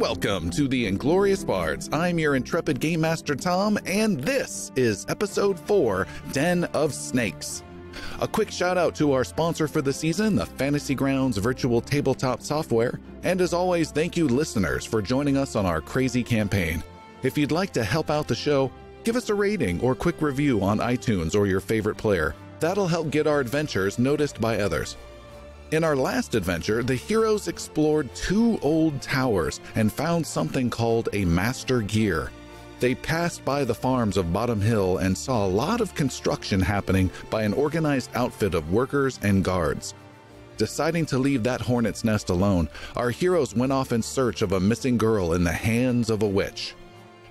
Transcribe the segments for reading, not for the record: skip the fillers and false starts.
Welcome to the Inglorious Bards. I'm your intrepid Game Master Tom, and this is Episode 4, Den of Snakes. A quick shout out to our sponsor for the season, the Fantasy Grounds virtual tabletop software. And as always, thank you listeners for joining us on our crazy campaign. If you'd like to help out the show, give us a rating or quick review on iTunes or your favorite player. That'll help get our adventures noticed by others. In our last adventure, the heroes explored 2 old towers and found something called a master gear. They passed by the farms of Bottom Hill and saw a lot of construction happening by an organized outfit of workers and guards. Deciding to leave that hornet's nest alone, our heroes went off in search of a missing girl in the hands of a witch.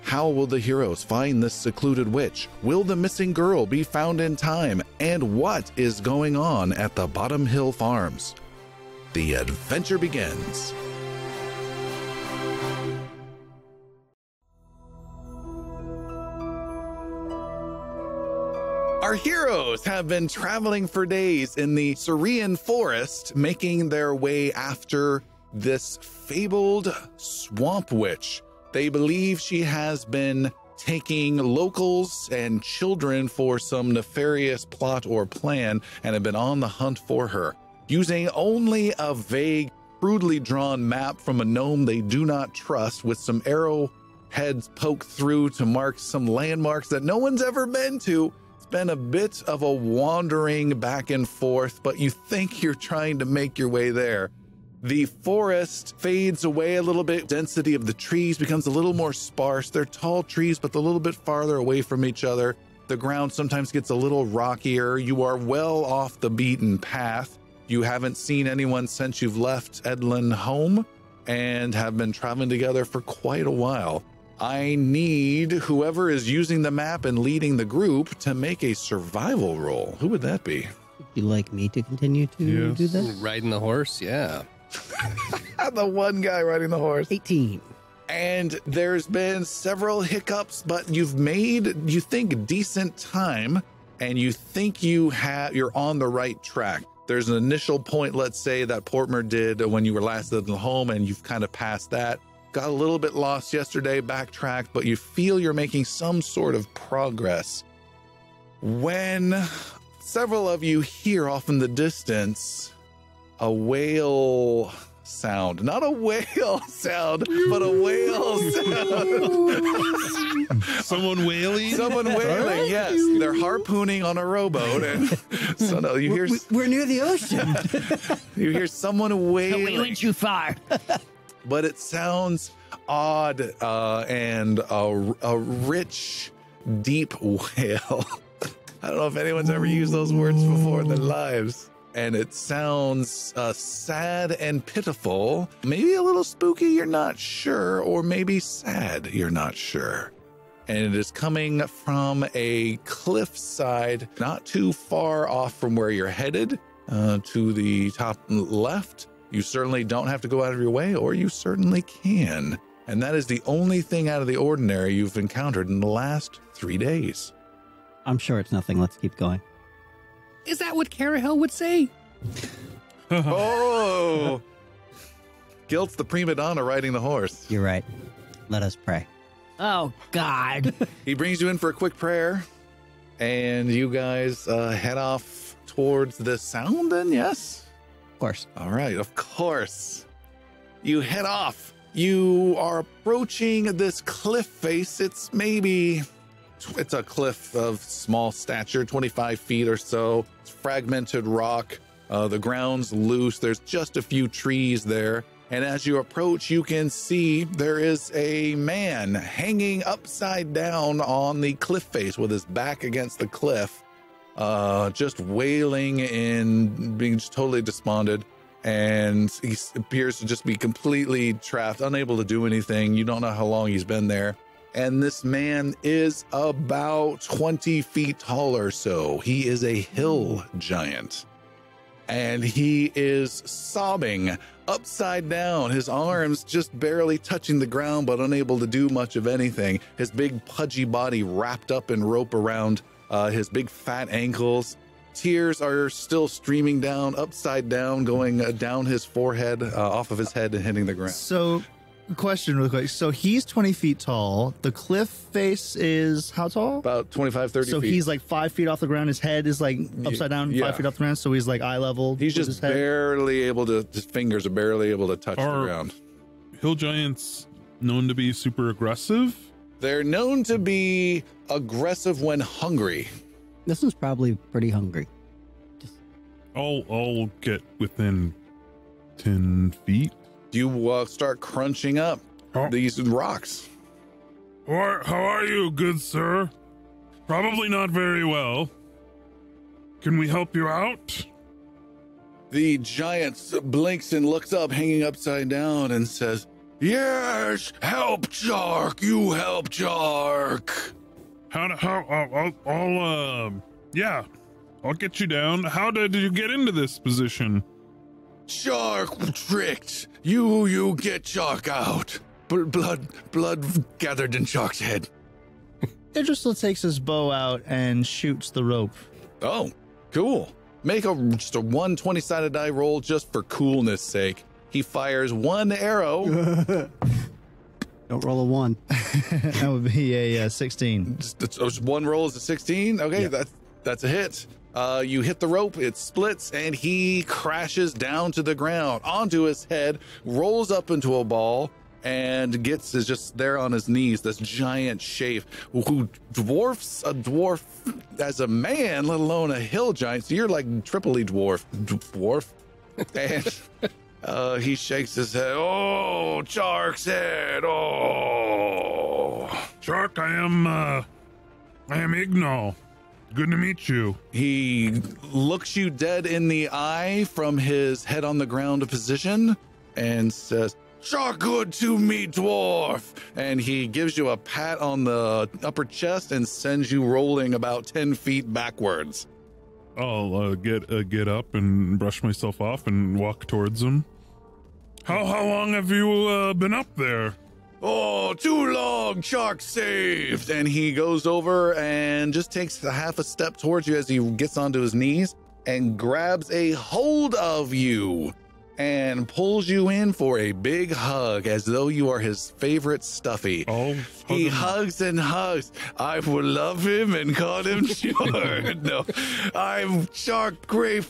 How will the heroes find this secluded witch? Will the missing girl be found in time? And what is going on at the Bottom Hill Farms? The adventure begins. Our heroes have been traveling for days in the Serpents forest, making their way after this fabled swamp witch. They believe she has been taking locals and children for some nefarious plot or plan and have been on the hunt for her. Using only a vague, crudely drawn map from a gnome they do not trust with some arrowheads poked through to mark some landmarks that no one's ever been to. It's been a bit of a wandering back and forth, but you think you're trying to make your way there. The forest fades away a little bit. Density of the trees becomes a little more sparse. They're tall trees, but a little bit farther away from each other. The ground sometimes gets a little rockier. You are well off the beaten path. You haven't seen anyone since you've left Edlin home and have been traveling together for quite a while. I need whoever is using the map and leading the group to make a survival roll. Who would that be? Would you like me to continue to do that? Riding the horse, yeah. The one guy riding the horse. 18. And there's been several hiccups, but you've made, you think, decent time, and you think you're on the right track. There's an initial point, let's say, that Portmer did when you were last at the home, and you've kind of passed that. Got a little bit lost yesterday, backtracked, but you feel you're making some sort of progress. When several of you hear off in the distance a whale sound. Not a whale sound, but a whale sound. Someone whaling? Someone whaling, yes. They're harpooning on a rowboat. And so no, you hear... We're near the ocean. You hear someone wailing. We went too far. But it sounds odd and a rich, deep wail. I don't know if anyone's ever used those words before in their lives. And it sounds sad and pitiful, maybe a little spooky, you're not sure, or maybe sad, you're not sure. And it is coming from a cliffside not too far off from where you're headed, to the top left. You certainly don't have to go out of your way, or you certainly can. And that is the only thing out of the ordinary you've encountered in the last 3 days. I'm sure it's nothing. Let's keep going. Is that what Carahel would say? Oh! Guilt's the prima donna riding the horse. You're right. Let us pray. Oh, God. He brings you in for a quick prayer, and you guys head off towards the sound then, yes? Of course. All right, of course. You head off. You are approaching this cliff face. It's a cliff of small stature, 25 feet or so. It's fragmented rock. The ground's loose. There's just a few trees there. And as you approach, you can see there is a man hanging upside down on the cliff face with his back against the cliff, just wailing and being just totally despondent. And he appears to just be completely trapped, unable to do anything. You don't know how long he's been there. And this man is about 20 feet tall or so. He is a hill giant. And he is sobbing upside down, his arms just barely touching the ground, but unable to do much of anything. His big pudgy body wrapped up in rope around his big fat ankles. Tears are still streaming down, upside down, going down his forehead, off of his head and hitting the ground. So question real quick. So he's 20 feet tall. The cliff face is how tall? About 25, 30 So feet. he's like 5 feet off the ground. His head is like upside down, Yeah. 5 feet off the ground. So he's like eye level. He's with just his head. barely able to, his fingers are barely able to touch the ground. Hill giants known to be super aggressive? They're known to be aggressive when hungry. This one's probably pretty hungry. I'll get within 10 feet. You start crunching up these rocks. How are you, good sir? Probably not very well. Can we help you out? The giant blinks and looks up, hanging upside down, and says, "Yes, help Shark, you help Shark." Yeah, I'll get you down. How did you get into this position? Shark tricked. You get Shark out. Blood gathered in Shark's head. Idrisil takes his bow out and shoots the rope. Oh, cool. Make just a 120-sided die roll just for coolness sake. He fires one arrow. Don't roll a 1. That would be a 16. Just one roll is a 16. Okay, Yeah. that's a hit. You hit the rope, it splits, and he crashes down to the ground onto his head, rolls up into a ball, and is just there on his knees. This giant shape who dwarfs a dwarf as a man, let alone a hill giant. So you're like triply dwarf. And he shakes his head. Oh, Shark's head. Oh, Shark, I am Ignal. Good to meet you. he looks you dead in the eye from his head on the ground position and says, "Shark, good to meet dwarf." And he gives you a pat on the upper chest and sends you rolling about 10 feet backwards. I'll get up and brush myself off and walk towards him. How long have you been up there? Oh, too long, Shark saved. And he goes over and just takes a half a step towards you as he gets onto his knees and grabs a hold of you and pulls you in for a big hug as though you are his favorite stuffy. Oh, He hugs and hugs. I will love him and call him Shark. No, I'm Shark great,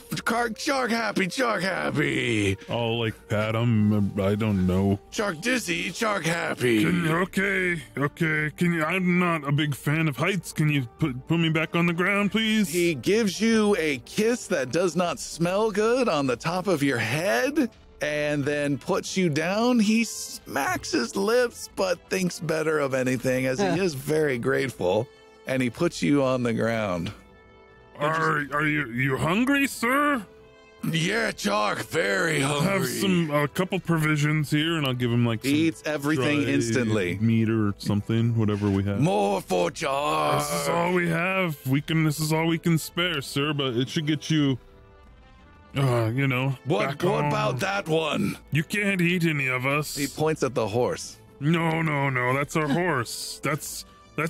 Shark happy, Shark happy. I'll like pat him. I don't know. Shark dizzy, Shark happy. Okay. Can you? I'm not a big fan of heights. Can you put me back on the ground, please? He gives you a kiss that does not smell good on the top of your head and then puts you down. He smacks his lips but thinks better of anything as he is very grateful, and he puts you on the ground. Are you hungry, sir? Yeah, Shark, very hungry. Have a couple provisions here, and I'll give him like some He eats everything dry instantly. meat or something, whatever we have. More for Shark. This is all we have. This is all we can spare, sir. But it should get you. What back home. about that one? You can't eat any of us. He points at the horse. No. That's our horse. That's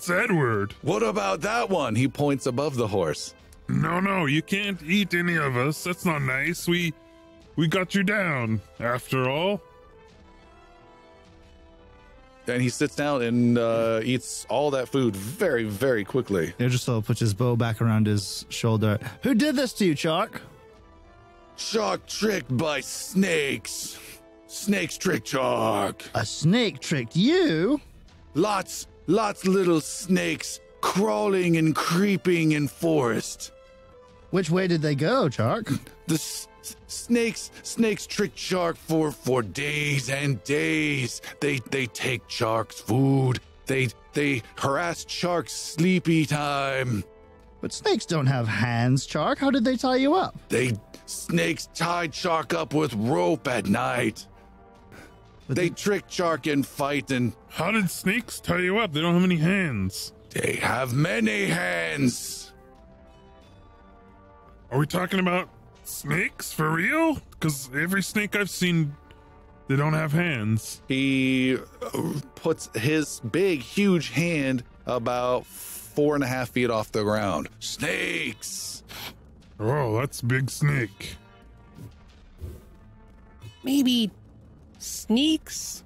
Edward. What about that one? He points above the horse. No. You can't eat any of us. That's not nice. We got you down after all. And he sits down and eats all that food very, very quickly. Idrisil puts his bow back around his shoulder. Who did this to you, Shark? Shark tricked by snakes. Snakes tricked Shark. A snake tricked you? Lots little snakes crawling and creeping in forest. Which way did they go, Shark? The snakes tricked Shark for days and days. They take Shark's food. They harassed Shark's sleepy time. But snakes don't have hands, Shark. How did they tie you up? Snakes tied Shark up with rope at night. They tricked Shark in fight, and How did snakes tie you up? They don't have any hands. they have many hands. Are we talking about snakes for real? Because every snake I've seen, they don't have hands. He puts his big, huge hand about 4.5 feet off the ground. Snakes! Oh, that's big snake. Maybe sneaks?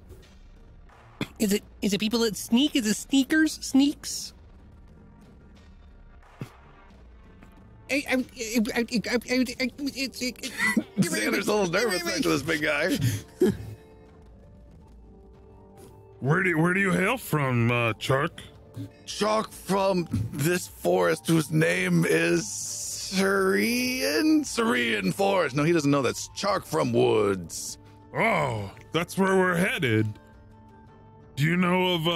Is it people that sneak? Is it sneakers? Sneaks? Xander's a little nervous next to this big guy. Where do you hail from, Chuck? Chuck from this forest whose name is Serene Forest. No, he doesn't know that's Chuck from Woods. Oh, that's where we're headed. Do you know of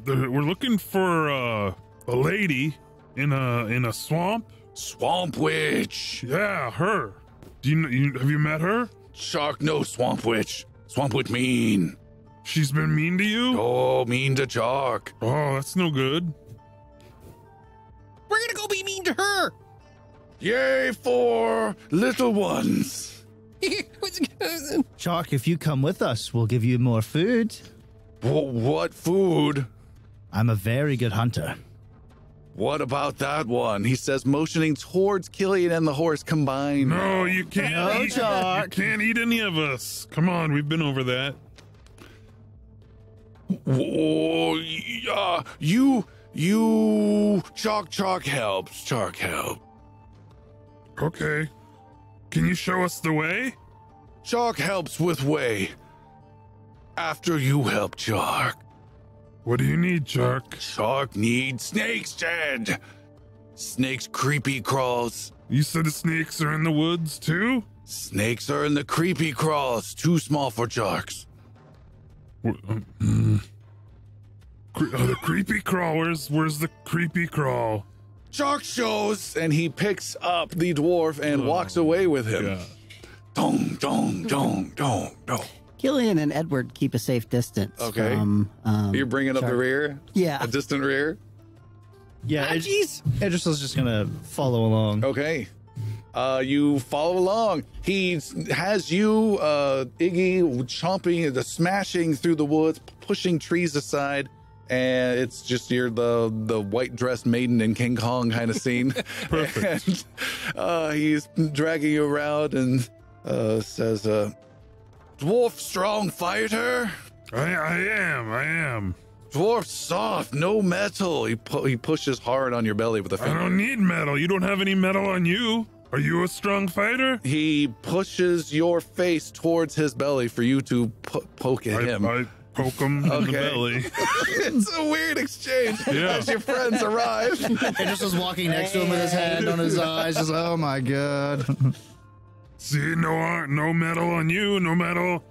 we're looking for a lady in a swamp? Swamp Witch. Yeah, her. Do have you met her? Chuck, no Swamp Witch. Swamp Witch mean. She's been mean to you? Oh, mean to Chuck. Oh, that's no good. We're gonna go be mean to her. Yay for little ones. Chalk, if you come with us, we'll give you more food. What food? I'm a very good hunter. What about that one? He says, motioning towards Killian and the horse combined. No, you can't. No, Chuck. You can't eat any of us. Come on, we've been over that. Oh, yeah. Chalk helps. Chalk help. Okay. Can you show us the way? Chalk helps with way. After you help Chalk. What do you need, Chuck? Chalk needs snakes, Jed. Snakes creepy crawls. You said the snakes are in the woods, too? Snakes are in the creepy crawls. Too small for Chalks. The creepy crawl. Where's the creepy crawl? Chalk shows, and he picks up the dwarf and walks away with him. Yeah. Dong, dong, dong, dong, dong. Killian and Edward keep a safe distance. Okay. From, You're bringing up the rear? Yeah. A distant rear? Yeah, Idrisil's just gonna follow along. Okay. You follow along. He has you, Iggy, chomping, smashing through the woods, pushing trees aside, and it's just the white dressed maiden in King Kong kind of scene. Perfect. And he's dragging you around and says, "Dwarf strong fighter." I am. Dwarf soft, no metal. He pushes hard on your belly with a I finger. don't need metal. You don't have any metal on you. Are you a strong fighter? He pushes your face towards his belly for you to poke at him. I poke him in the belly. It's a weird exchange as your friends arrive. Idrisil's walking next to him with his hand on his eyes, just, oh my god. See, no metal on you, no metal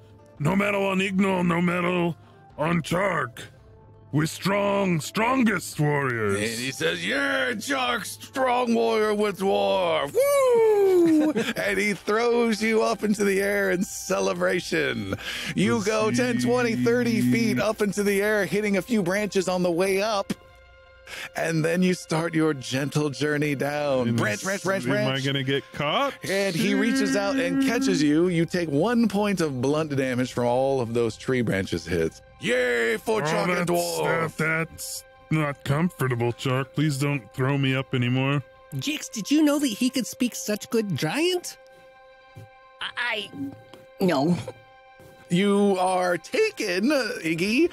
on Ignol, no metal on Chark. We're strongest warriors. And he says, "Yeah, Chuck, strong warrior with dwarf. Woo!" And he throws you up into the air in celebration. You go 10, 20, 30 feet up into the air, hitting a few branches on the way up. And then you start your gentle journey down. Branch. Am I gonna get caught? And he reaches out and catches you. You take 1 point of blunt damage from all of those tree branches hits. Yay for Chuck and Dwarf. That's not comfortable, Chuck. Please don't throw me up anymore. Jix, did you know that he could speak such good giant? No. You are taken, Iggy,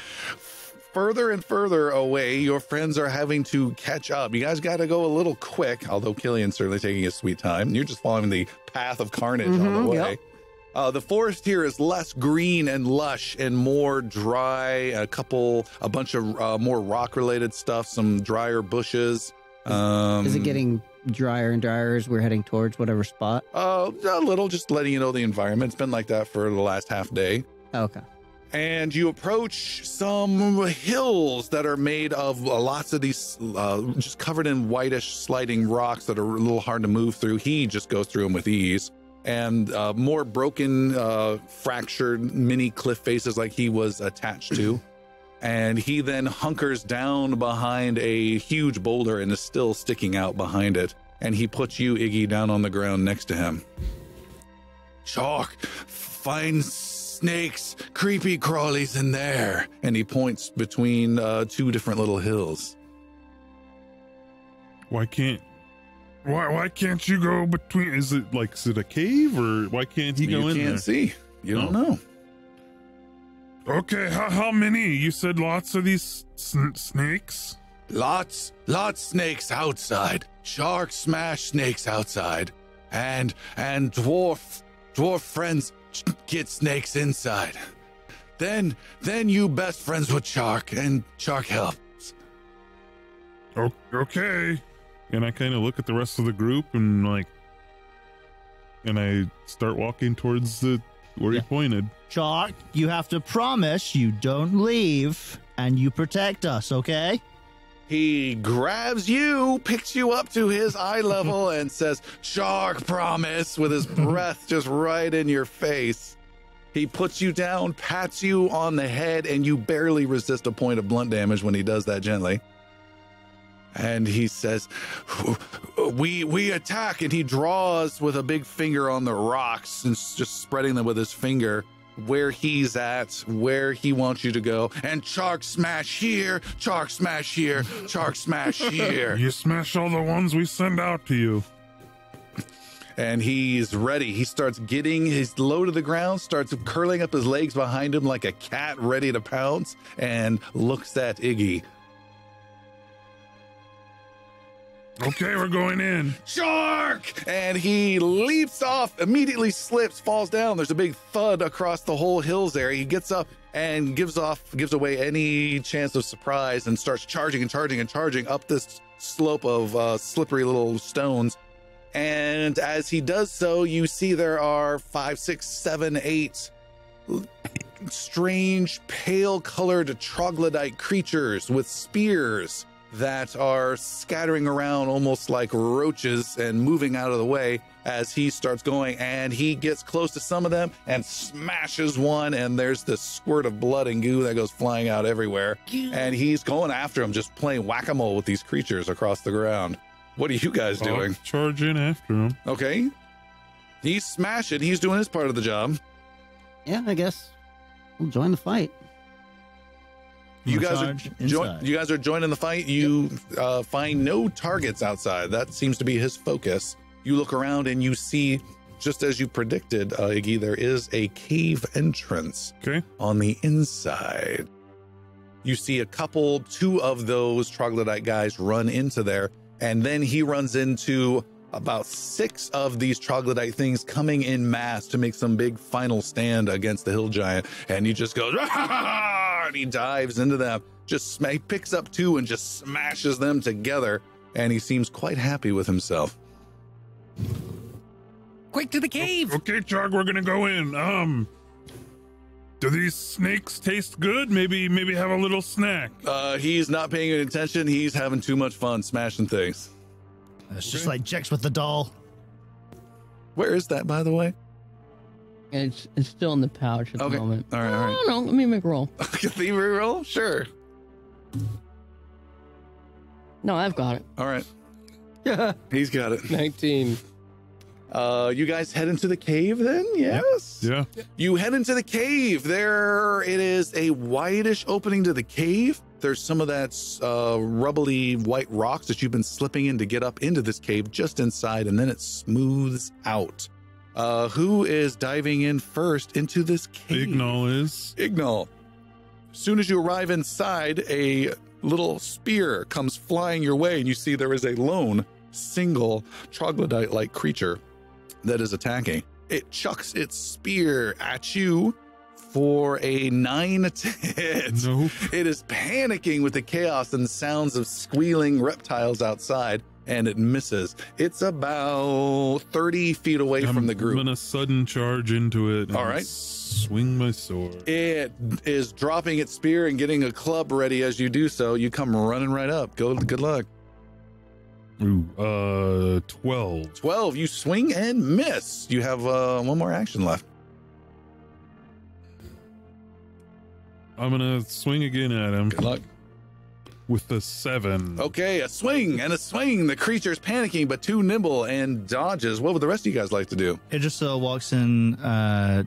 further and further away. Your friends are having to catch up. You guys got to go a little quick, although Killian's certainly taking his sweet time. You're just following the path of carnage on the way. Yep. The forest here is less green and lush and more dry. A bunch of more rock-related stuff, some drier bushes. Is it getting drier and drier as we're heading towards whatever spot? A little, just letting you know the environment. It's been like that for the last half day. Okay. And you approach some hills that are made of lots of these just covered in whitish sliding rocks that are a little hard to move through. He just goes through them with ease. And more broken, fractured mini cliff faces like he was attached to. And he then hunkers down behind a huge boulder and is still sticking out behind it. And he puts you, Iggy, down on the ground next to him. Chalk, find snakes, creepy crawlies in there. And he points between two different little hills. Why can't you go between? Is it a cave, or why can't he go in there? You can't see. You don't know. Okay, how many? You said lots of these snakes? Lots snakes outside. Shark smash snakes outside. And dwarf friends get snakes inside. Then you best friends with Shark, and Shark helps. Okay. And I kind of look at the rest of the group and I start walking towards where he pointed. Shark, you have to promise you don't leave and you protect us, okay? He grabs you, picks you up to his eye level, and says, "Shark promise," with his breath just right in your face. He puts you down, pats you on the head, and you barely resist a point of blunt damage when he does that gently. And he says, we attack, and he draws with a big finger on the rocks and just spreading them with his finger where he's at, where he wants you to go. And Shark smash here, Shark smash here, Shark smash here. You smash all the ones we send out to you. And he's ready. He starts getting his low to the ground, starts curling up his legs behind him like a cat ready to pounce, and looks at Iggy. Okay, we're going in. Shark! And he leaps off, immediately slips, falls down. There's a big thud across the whole hills area. He gets up and gives away any chance of surprise and starts charging up this slope of slippery little stones. And as he does so, you see there are 5, 6, 7, 8 strange, pale-colored troglodyte creatures with spears that are scattering around almost like roaches and moving out of the way as he starts going. And he gets close to some of them and smashes one, and there's this squirt of blood and goo that goes flying out everywhere. And he's going after him, just playing whack-a-mole with these creatures across the ground. What are you guys doing? Charge in after him. Okay. He's smashing. He's doing his part of the job. Yeah, I guess we'll join the fight. You guys are joining the fight. You find no targets outside. That seems to be his focus. You look around and you see, just as you predicted, Iggy, there is a cave entrance on the inside. You see two of those troglodyte guys run into there, and then he runs into about 6 of these troglodyte things coming in mass to make some big final stand against the hill giant. And he just goes, and he dives into them. He picks up 2 and just smashes them together. And he seems quite happy with himself. Quick to the cave! Okay, Chug, we're gonna go in. Do these snakes taste good? Maybe have a little snack. He's not paying any attention. He's having too much fun smashing things. It's just like Jex with the doll. Where is that, by the way? It's still in the pouch at the moment. All right. I don't know. Let me make a roll. Can you roll? Sure. No, I've got it. All right. Yeah. He's got it. 19. You guys head into the cave then? Yes. Yeah. You head into the cave. There it is, a wideish opening to the cave. There's some of that rubbly white rocks that you've been slipping in to get up into this cave just inside, and then it smooths out. Who is diving in first into this cave? Ignal is. Ignal. As soon as you arrive inside, a little spear comes flying your way, and you see there is a lone, single troglodyte-like creature that is attacking. It chucks its spear at you for a 9 to hit. No. It is panicking with the chaos and sounds of squealing reptiles outside, and it misses. It's about 30 feet away from the group. I'm gonna sudden charge into it. All right. Swing my sword. It is dropping its spear and getting a club ready as you do so. You come running right up. Good luck. Ooh, 12. 12. You swing and miss. You have one more action left. I'm gonna swing again at him. Good luck. With the 7. Okay, a swing and a swing. The creature's panicking, but too nimble and dodges. What would the rest of you guys like to do? It just walks in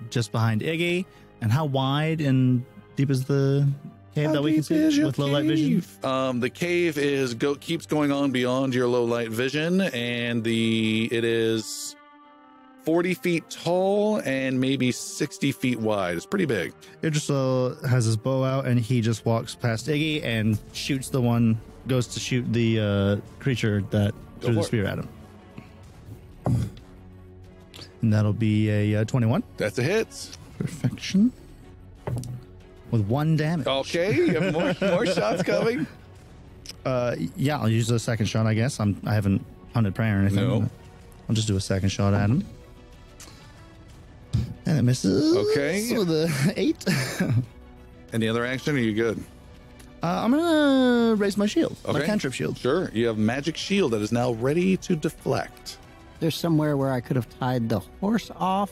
just behind Iggy. And how wide and deep is the cave that we can see with low light vision? The cave keeps going on beyond your low light vision, and it is 40 feet tall and maybe 60 feet wide. It's pretty big. Idrisil has his bow out, and he just walks past Iggy and shoots the one, goes to shoot the creature that threw the spear at him. And that'll be a 21. That's a hit. Perfection. With 1 damage. Okay, you have more shots coming. Yeah, I'll use a second shot, I guess. I haven't hunted prey or anything. No. I'll just do a second shot at him. And it misses. Okay. With a 8. Any other action? Or are you good? I'm gonna raise my shield. Okay. My cantrip shield. Sure. You have magic shield that is now ready to deflect. There's somewhere where I could have tied the horse off,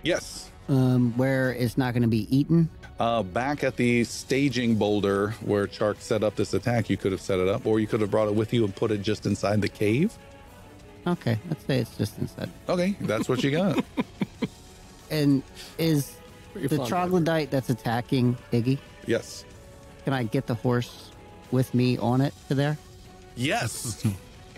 Yes. where it's not going to be eaten. Back at the staging boulder where Chark set up this attack, you could have set it up, or you could have brought it with you and put it just inside the cave. Okay, let's say it's just inside. Okay, that's what you got. And is Pretty the fun. troglodyte that's attacking Iggy, Yes. can I get the horse with me on it to there? Yes.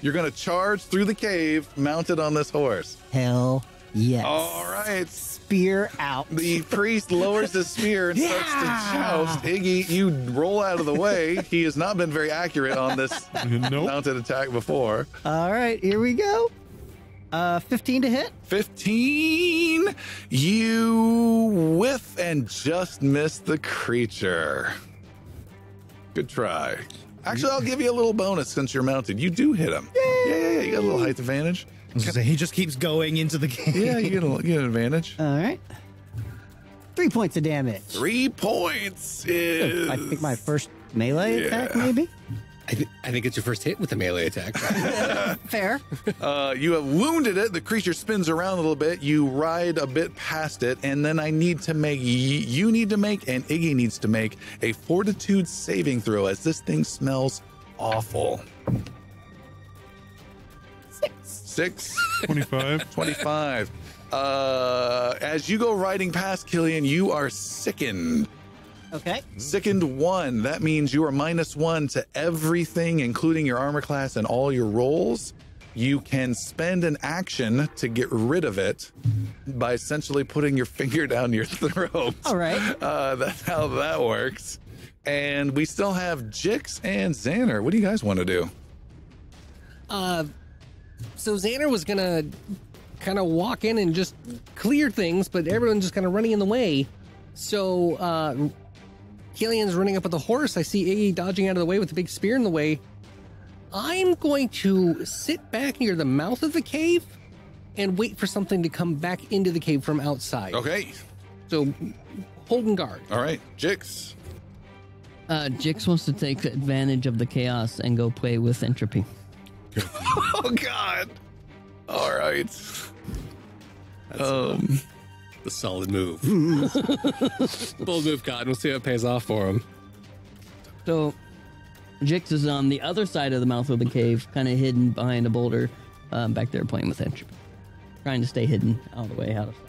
You're going to charge through the cave mounted on this horse. Hell yes. All right. Spear out. The priest lowers his spear and starts to joust. Iggy, you roll out of the way. He has not been very accurate on this Nope. mounted attack before. All right, here we go. 15 to hit. 15. You whiff and just miss the creature. Good try. Actually, I'll give you a little bonus since you're mounted. You do hit him. Yeah. You got a little height advantage. I was gonna say, he just keeps going into the game. Yeah, you get an advantage. All right. 3 points of damage. 3 points is... I think my first melee attack, maybe? I think it's your first hit with the melee attack. Fair. You have wounded it. The creature spins around a little bit. You ride a bit past it, and then I need to make, you need to make, and Iggy needs to make a fortitude saving throw as this thing smells awful. 6. 25. 25. As you go riding past, Killian, you are sickened. Okay. Sickened 1. That means you are -1 to everything, including your armor class and all your rolls. You can spend an action to get rid of it by essentially putting your finger down your throat. All right. That's how that works. And we still have Jix and Xander. What do you guys want to do? So Xander was gonna kind of walk in and just clear things, but everyone's just kind of running in the way. So Killian's running up with the horse. I see Iggy dodging out of the way with the big spear in the way. I'm going to sit back near the mouth of the cave and wait for something to come back into the cave from outside. Okay. So holding guard. All right. Jix. Jix wants to take advantage of the chaos and go play with entropy. Oh, God. All right. The solid move. Bold move, God. We'll see how it pays off for him. So Jix is on the other side of the mouth of the cave, kind of hidden behind a boulder, back there playing with entropy. Trying to stay hidden out of the way, out of sight.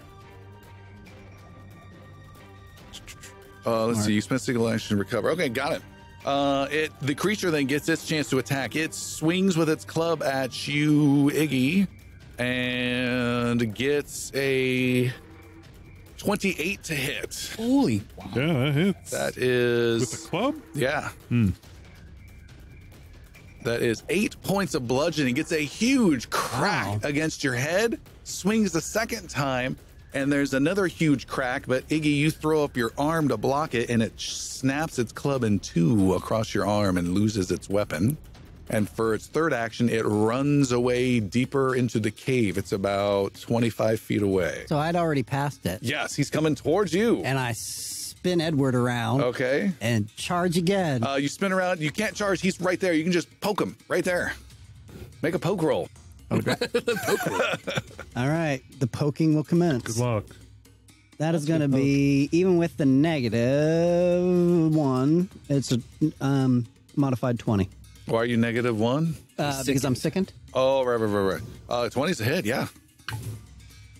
Let's see. You spent single action to recover. Okay, got it. The creature then gets its chance to attack. It swings with its club at you, Iggy, and gets a 28 to hit. Holy. Yeah, that hits. That is With the club? Yeah. That is 8 points of bludgeoning. Gets a huge crack against your head. Swings the second time, and there's another huge crack. But Iggy, you throw up your arm to block it, and it snaps its club in 2 across your arm and loses its weapon. And for its third action, it runs away deeper into the cave. It's about 25 feet away. So I'd already passed it. Yes, he's coming towards you. And I spin Edward around. Okay. And charge again. You spin around. You can't charge. He's right there. You can just poke him right there. Make a poke roll. All right. The poking will commence. Good luck. That is going to be, even with the -1, it's a modified 20. Why are you -1? Because I'm sickened. Oh, right. 20's a hit, yeah.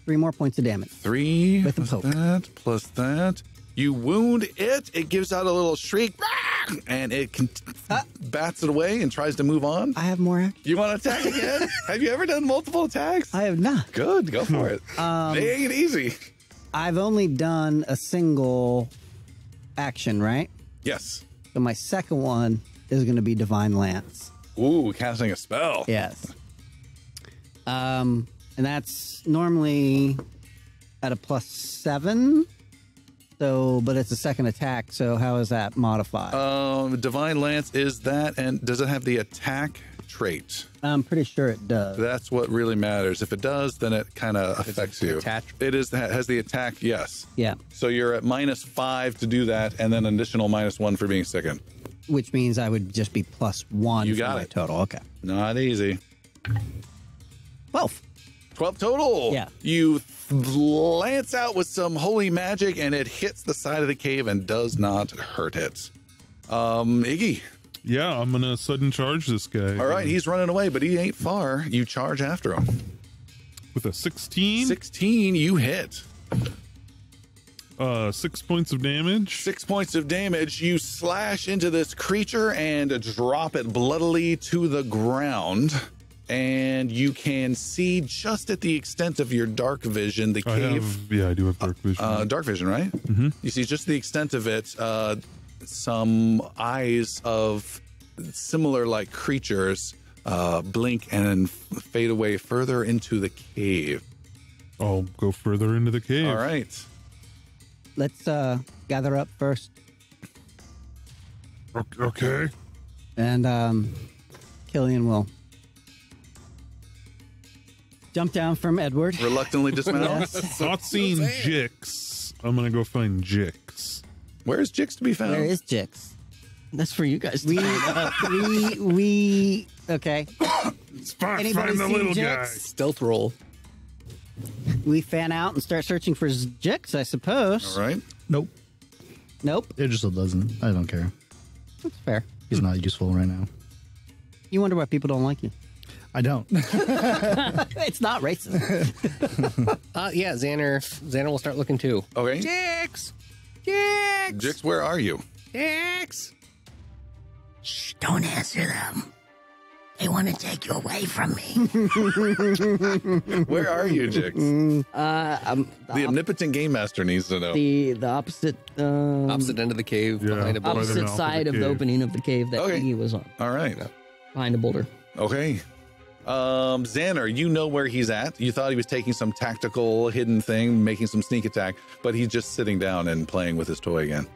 3 more points of damage. 3 With the plus poke. that, plus that. You wound it. It gives out a little shriek. and it bats it away and tries to move on. I have more action. You want to attack again? Have you ever done multiple attacks? I have not. Good, go for it. They ain't easy. I've only done a single action, right? Yes. So my second one is going to be Divine Lance. Ooh, casting a spell. Yes. And that's normally at a +7. So, but it's a second attack. So how is that modified? Divine Lance is that, and does it have the attack trait? I'm pretty sure it does. That's what really matters. If it does, then it kind of affects you. It has the attack, yes. Yeah. So you're at -5 to do that, and then an additional -1 for being sickened. Which means I would just be +1 You for got my it. total. Okay. Not easy. 12. 12 total. Yeah. You lance out with some holy magic, and it hits the side of the cave and does not hurt it. Iggy. Yeah, I'm gonna sudden charge this guy. All right, he's running away, but he ain't far. You charge after him. With a 16. 16, you hit. 6 points of damage. 6 points of damage. You slash into this creature and drop it bloodily to the ground. And you can see just at the extent of your dark vision, the cave. I do have dark vision. Dark vision, right? Mm-hmm. You see just the extent of it, some eyes of similar like creatures blink and fade away further into the cave. I'll go further into the cave. All right. Let's gather up first. Okay. And Killian will jump down from Edward. Reluctantly dismount. Not seeing Jix. I'm gonna go find Jix. Where's Jix to be found? Where is Jix? That's for you guys. We okay. It's fine. Anybody Find the seen little Jix? guy. Stealth roll. We fan out and start searching for Jix, I suppose. All right. Nope. Nope. It just doesn't. I don't care. That's fair. He's not useful right now. You wonder why people don't like you. I don't. It's not racist. Yeah, Xander will start looking too. Okay. Jix! Jix! Jix, where are you? Jix! Shh, don't answer them. They want to take you away from me. Where are you, Jix? The omnipotent game master needs to know. The opposite Opposite end of the cave, Yeah. behind a boulder. opposite side of the cave. opening of the cave that Okay. he was on, All right. behind a boulder. Okay. Xander, you know where he's at. You thought he was taking some tactical hidden thing, making some sneak attack, but he's just sitting down and playing with his toy again.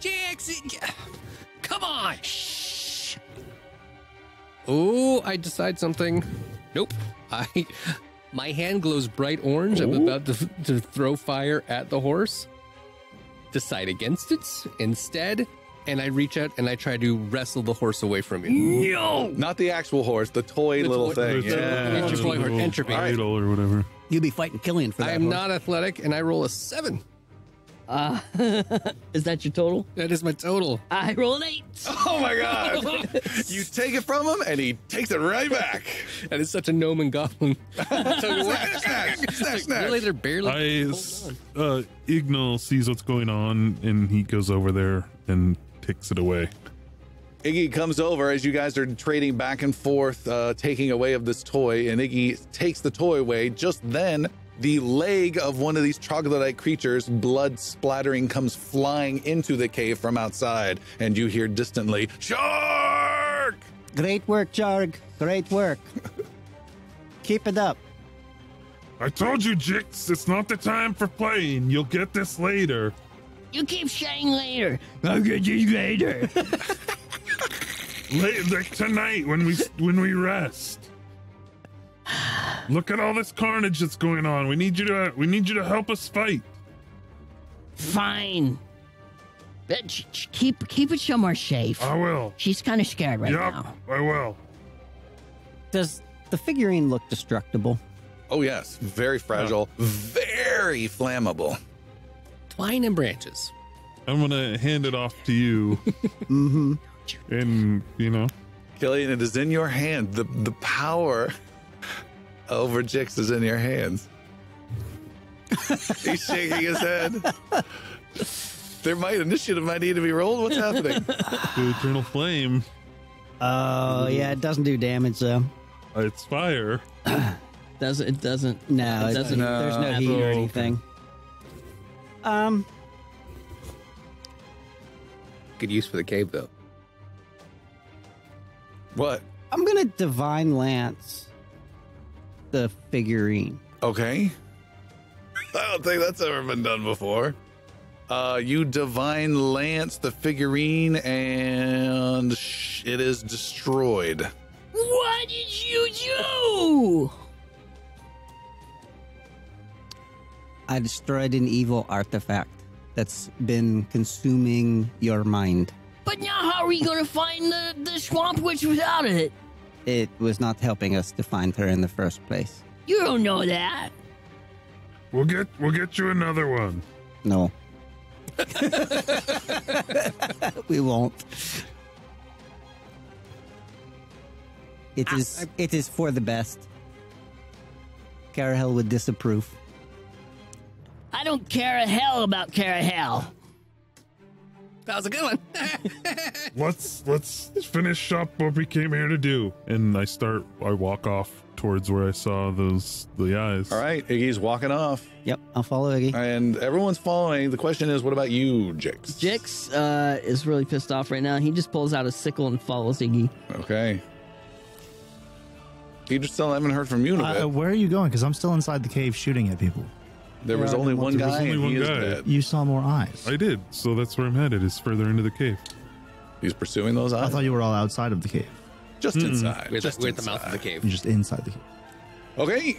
Jix! Come on! Shh! Oh, I decide something. Nope. My hand glows bright orange. I'm about to throw fire at the horse. Decide against it instead, and I reach out and I try to wrestle the horse away from you. No! Not the actual horse, the toy little thing. Yeah. Entropy. Idol or whatever. You'll be fighting Killian for that. I am horse. not athletic, and I roll a 7. Is that your total? That is my total. I roll an 8. Oh my God. You take it from him and he takes it right back. That is such a gnome and goblin. Snatch. Really, they're barely. Ignal sees what's going on and he goes over there and takes it away. Iggy comes over as you guys are trading back and forth, taking away of this toy, and Iggy takes the toy away. Just then, the leg of one of these troglodyte creatures, blood splattering, comes flying into the cave from outside, and you hear distantly, "Shark!" Great work, Jarg. Great work. Keep it up. I told you, Jix, it's not the time for playing. You'll get this later. You keep saying later. I'll get you later. Later tonight when we rest. Look at all this carnage that's going on. We need you to help us fight. Fine. But keep it somewhere safe. I will. She's kind of scared right Yep, now. I will. Does the figurine look destructible? Oh yes, very fragile, very flammable. Twine and branches. I'm gonna hand it off to you. Mm-hmm. And Killian, it is in your hand. The power over Jix is in your hands. He's shaking his head. Initiative might need to be rolled. What's happening? The eternal flame. Oh, yeah, it doesn't do damage, though. It's fire. No, It doesn't. there's no heat or anything. Good use for the cave, though. What? I'm gonna Divine Lance the figurine. Okay. I don't think that's ever been done before. You Divine Lance the figurine, and it is destroyed. What did you do? I destroyed an evil artifact that's been consuming your mind. But now how are we gonna find the swamp witch without it? It was not helping us to find her in the first place. You don't know that. We'll get you another one. No. We won't. It is for the best. Carahel would disapprove. I don't care a hell about Carahel. That was a good one. Let's finish up what we came here to do. And I walk off towards where I saw the eyes. All right, Iggy's walking off, Yep, I'll follow Iggy. and everyone's following. The question is, what about you, Jix? Jix is really pissed off right now. He just pulls out a sickle and follows Iggy. Okay. You just still haven't heard from you in a bit. Where are you going? Because I'm still inside the cave shooting at people. There was only one There was guy, only and one he is guy. dead. You saw more eyes. I did, so that's where I'm headed, is further into the cave. He's pursuing those I eyes. thought you were all outside of the cave. Just inside. We're Just at the mouth of the inside. cave. You're just inside the cave. Okay,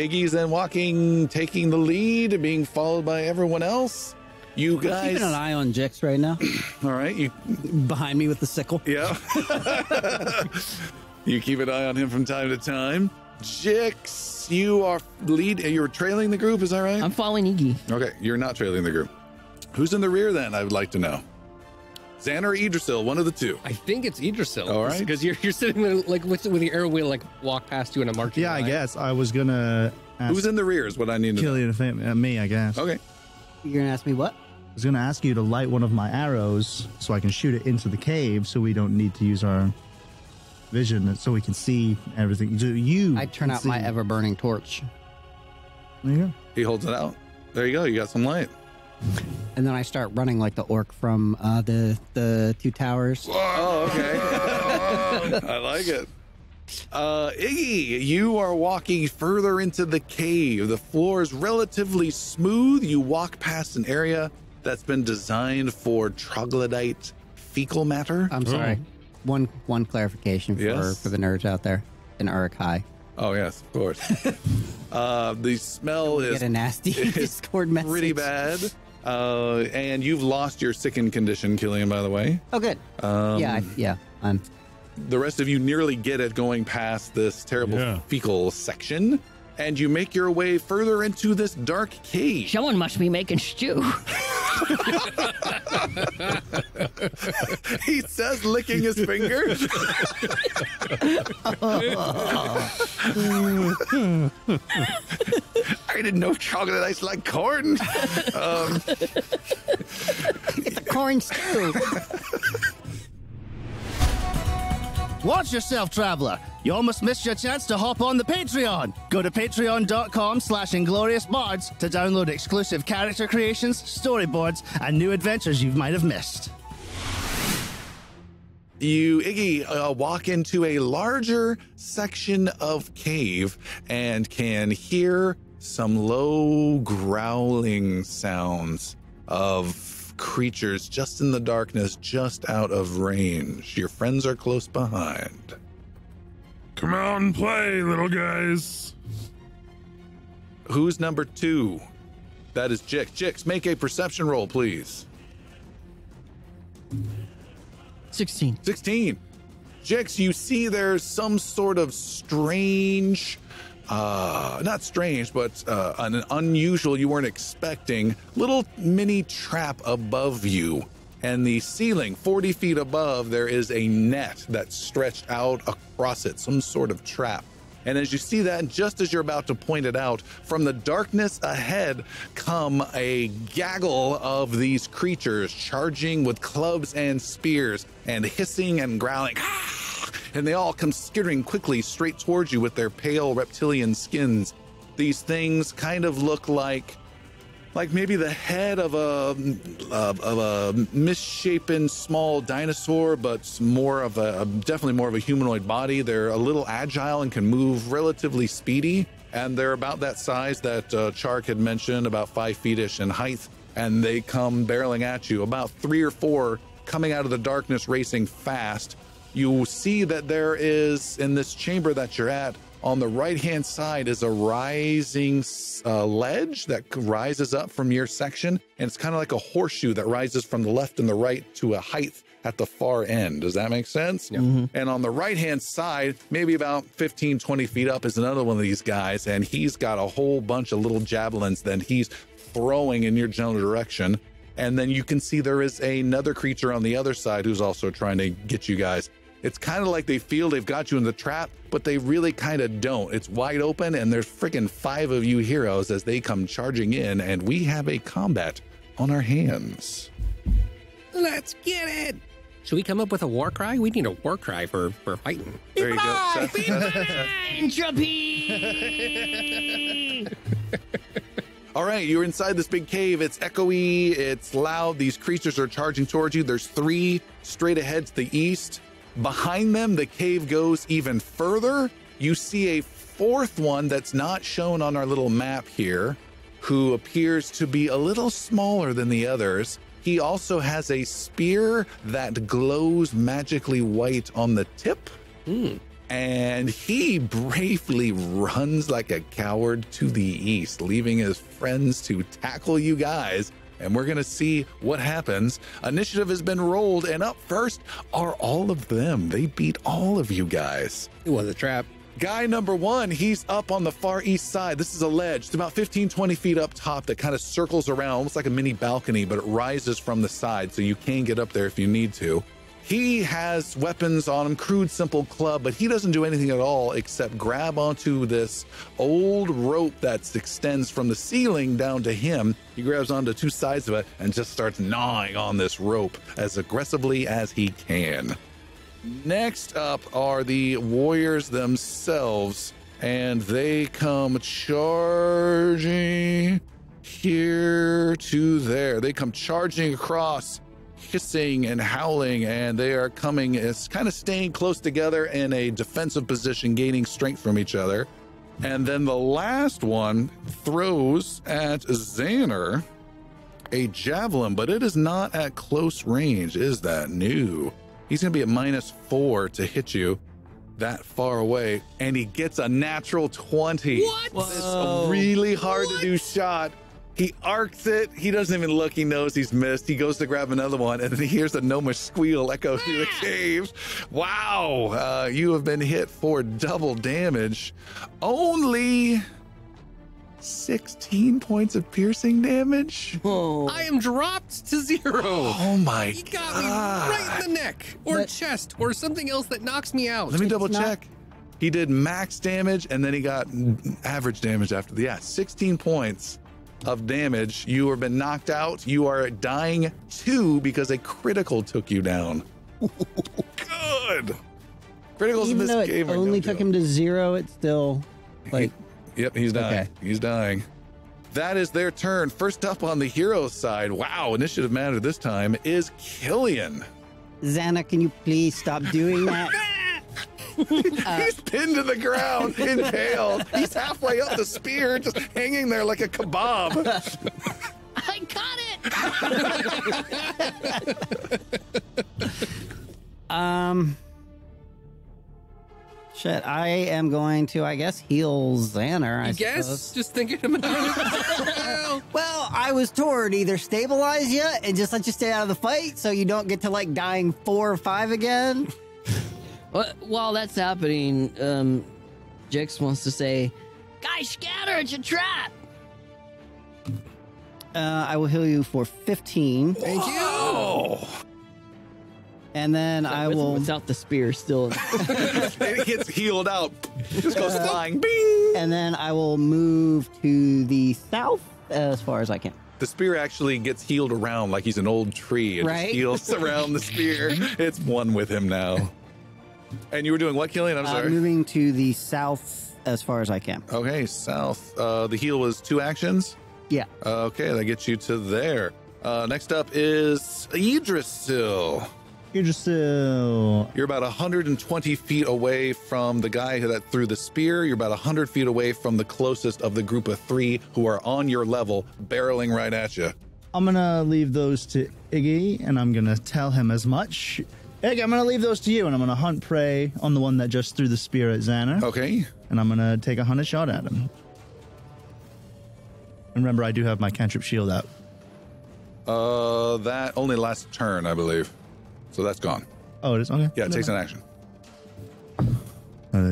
Iggy's then walking, taking the lead, being followed by everyone else. You guys, Keeping an eye on Jix right now. all right, you, Behind me with the sickle. yeah. You keep an eye on him from time to time. Jix, you're trailing the group, is that right? I'm following Iggy. Okay, you're not trailing the group. Who's in the rear then? I would like to know. Xander or Idrisil, one of the two. I think it's Idrisil. All right. Because you're sitting there like with your arrow wheel like walk past you in a marching Yeah, I line. guess. I was going to ask Who's in the rear is what I need to know. Killian, me, I guess. Okay. You're gonna ask me what? I was going to ask you to light one of my arrows so I can shoot it into the cave so we don't need to use our vision so we can see everything. So you I turn can out my see. ever-burning torch. There you go. He holds it out. There you go. You got some light. And then I start running like the orc from the two towers. Oh, okay. I like it. Iggy, you are walking further into the cave. The floor is relatively smooth. You walk past an area that's been designed for troglodyte fecal matter. I'm sorry. One clarification Yes. for the nerds out there. An Uruk High. Oh, yes, of course. The smell is Get a nasty Discord message. pretty bad. And you've lost your sickened condition, Killian, by the way. Oh, good. I'm. The rest of you nearly get it going past this terrible fecal section, and you make your way further into this dark cave. Someone must be making stew. He says, licking his finger. I didn't know chocolate ice like corn. It's a corn stew. Watch yourself, traveler. You almost missed your chance to hop on the Patreon. Go to patreon.com/ingloriousbards to download exclusive character creations, storyboards, and new adventures you might have missed. You, Iggy, walk into a larger section of cave and can hear some low growling sounds of creatures just in the darkness, just out of range. Your friends are close behind. Come out and play, little guys. Who's number 2? That is Jix. Jix, make a perception roll, please. 16. 16. Jix, you see there's some sort of strange, not strange, but an unusual, you weren't expecting, little mini trap above you. And the ceiling, 40 feet above, there is a net that's stretched out across it, some sort of trap. And as you see that, just as you're about to point it out, from the darkness ahead come a gaggle of these creatures charging with clubs and spears and hissing and growling. And they all come skittering quickly straight towards you with their pale reptilian skins. These things kind of look like maybe the head of a misshapen small dinosaur, but definitely more of a humanoid body. They're a little agile and can move relatively speedy, and they're about that size that Chark had mentioned, about 5 feet-ish in height, and they come barreling at you. About 3 or 4 coming out of the darkness, racing fast. You see that there is, in this chamber that you're at, on the right-hand side is a rising ledge that rises up from your section, and it's kind of like a horseshoe that rises from the left and the right to a height at the far end. Does that make sense? Yeah. Mm-hmm. And on the right-hand side, maybe about 15, 20 feet up, is another one of these guys, and he's got a whole bunch of little javelins that he's throwing in your general direction. And then you can see there is another creature on the other side who's also trying to get you guys. It's kind of like they feel they've got you in the trap, but they really kind of don't. It's wide open, and there's freaking 5 of you heroes as they come charging in, and we have a combat on our hands. Let's get it. Should we come up with a war cry? We need a war cry for fighting. There you go. Entropy! All right, you're inside this big cave. It's echoey, it's loud. These creatures are charging towards you. There's 3 straight ahead to the east. Behind them, the cave goes even further. You see a 4th one that's not shown on our little map here, who appears to be a little smaller than the others. He also has a spear that glows magically white on the tip. And he bravely runs like a coward to the east, leaving his friends to tackle you guys. And we're going to see what happens. Initiative has been rolled, and up first are all of them. They beat all of you guys. It was a trap. Guy number 1, he's up on the far east side. This is a ledge. It's about 15, 20 feet up top that kind of circles around, almost like a mini balcony, but it rises from the side, so you can get up there if you need to. He has weapons on him, crude, simple club, but he doesn't do anything at all except grab onto this old rope that extends from the ceiling down to him. He grabs onto 2 sides of it and just starts gnawing on this rope as aggressively as he can. Next up are the warriors themselves, and they come charging here to there. They come charging across, hissing and howling, and they are coming, it's kind of staying close together in a defensive position, gaining strength from each other. And then the last one throws at Xander a javelin, but it is not at close range, is that? No. He's going to be at -4 to hit you that far away, and he gets a natural 20. What? It's a really hard to do shot. He arcs it. He doesn't even look. He knows he's missed. He goes to grab another one, and then he hears a gnomish squeal echo through the cave. Wow. You have been hit for double damage. Only 16 points of piercing damage. Oh. I am dropped to 0. Oh my God. He got me right in the neck or chest or something else that knocks me out. Let me double check. He did max damage, and then he got average damage after the, 16 points of damage. You have been knocked out. You are dying 2 because a critical took you down. Good. Criticals Even in though this it game are only no took joke. him to 0, it's still like... Yep, he's dying. Okay. He's dying. That is their turn. First up on the hero side, wow, initiative matter this time, is Killian. Xana, can you please stop doing that? He's pinned to the ground, impaled. He's halfway up the spear, just hanging there like a kebab. I got it! Shit, I am going to, I guess, heal Xander, I guess? suppose. Just thinking about it. Well, I was told either stabilize you and just let you stay out of the fight so you don't get to, like, dying 4 or 5 again. Well, while that's happening, Jix wants to say, Guys, scatter, it's a trap! I will heal you for 15. Thank you. And then I will... Without the spear still. It gets healed out. Just goes flying. Bing! And then I will move to the south as far as I can. The spear actually gets healed around like he's an old tree. It Right? just heals around the spear. It's one with him now. And you were doing what, Killian? I'm sorry. Moving to the south as far as I can. Okay, south. The heal was 2 actions. Yeah. Okay, that gets you to there. Next up is Idrisil. You're about 120 feet away from the guy that threw the spear. You're about 100 feet away from the closest of the group of 3 who are on your level, barreling right at you. I'm going to leave those to Iggy, and I'm going to tell him as much. Iggy, I'm going to leave those to you, and I'm going to hunt prey on the one that just threw the spear at Xander. Okay. And I'm going to take a hunted shot at him. And remember, I do have my cantrip shield out. That only lasts a turn, I believe. So that's gone. Oh, it is? Okay. Yeah, it takes an action.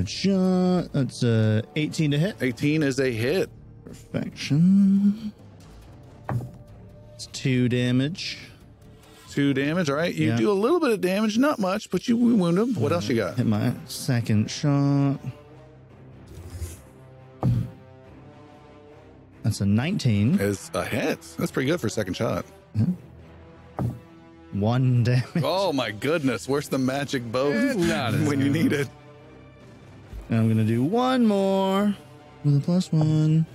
Shot. That's 18 to hit. 18 is a hit. Perfection. It's 2 damage. 2 damage. All right. You Yeah. do a little bit of damage, not much, but you wound him. What else you got? Hit my second shot. That's a 19. Is a hit. That's pretty good for a second shot. 1 damage. Oh my goodness. Where's the magic bow Not as when you need it? And I'm going to do 1 more with a +1.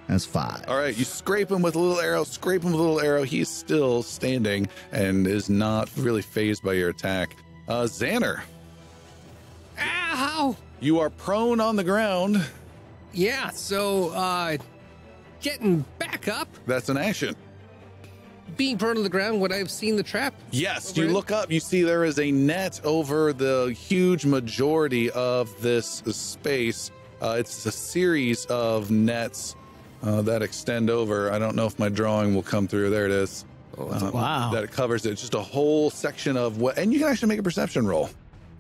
That's 5. All right. You scrape him with a little arrow, scrape him with a little arrow. He's still standing and is not really phased by your attack. Xander, Ow! you are prone on the ground. Yeah, so, getting back up, That's an action. being burned on the ground, would I have seen the trap? Yes, Over you it? look up, you see there is a net over the huge majority of this space. It's a series of nets that extend over. I don't know if my drawing will come through. There it is. Wow. That it covers it. Just a whole section of what, and you can actually make a perception roll.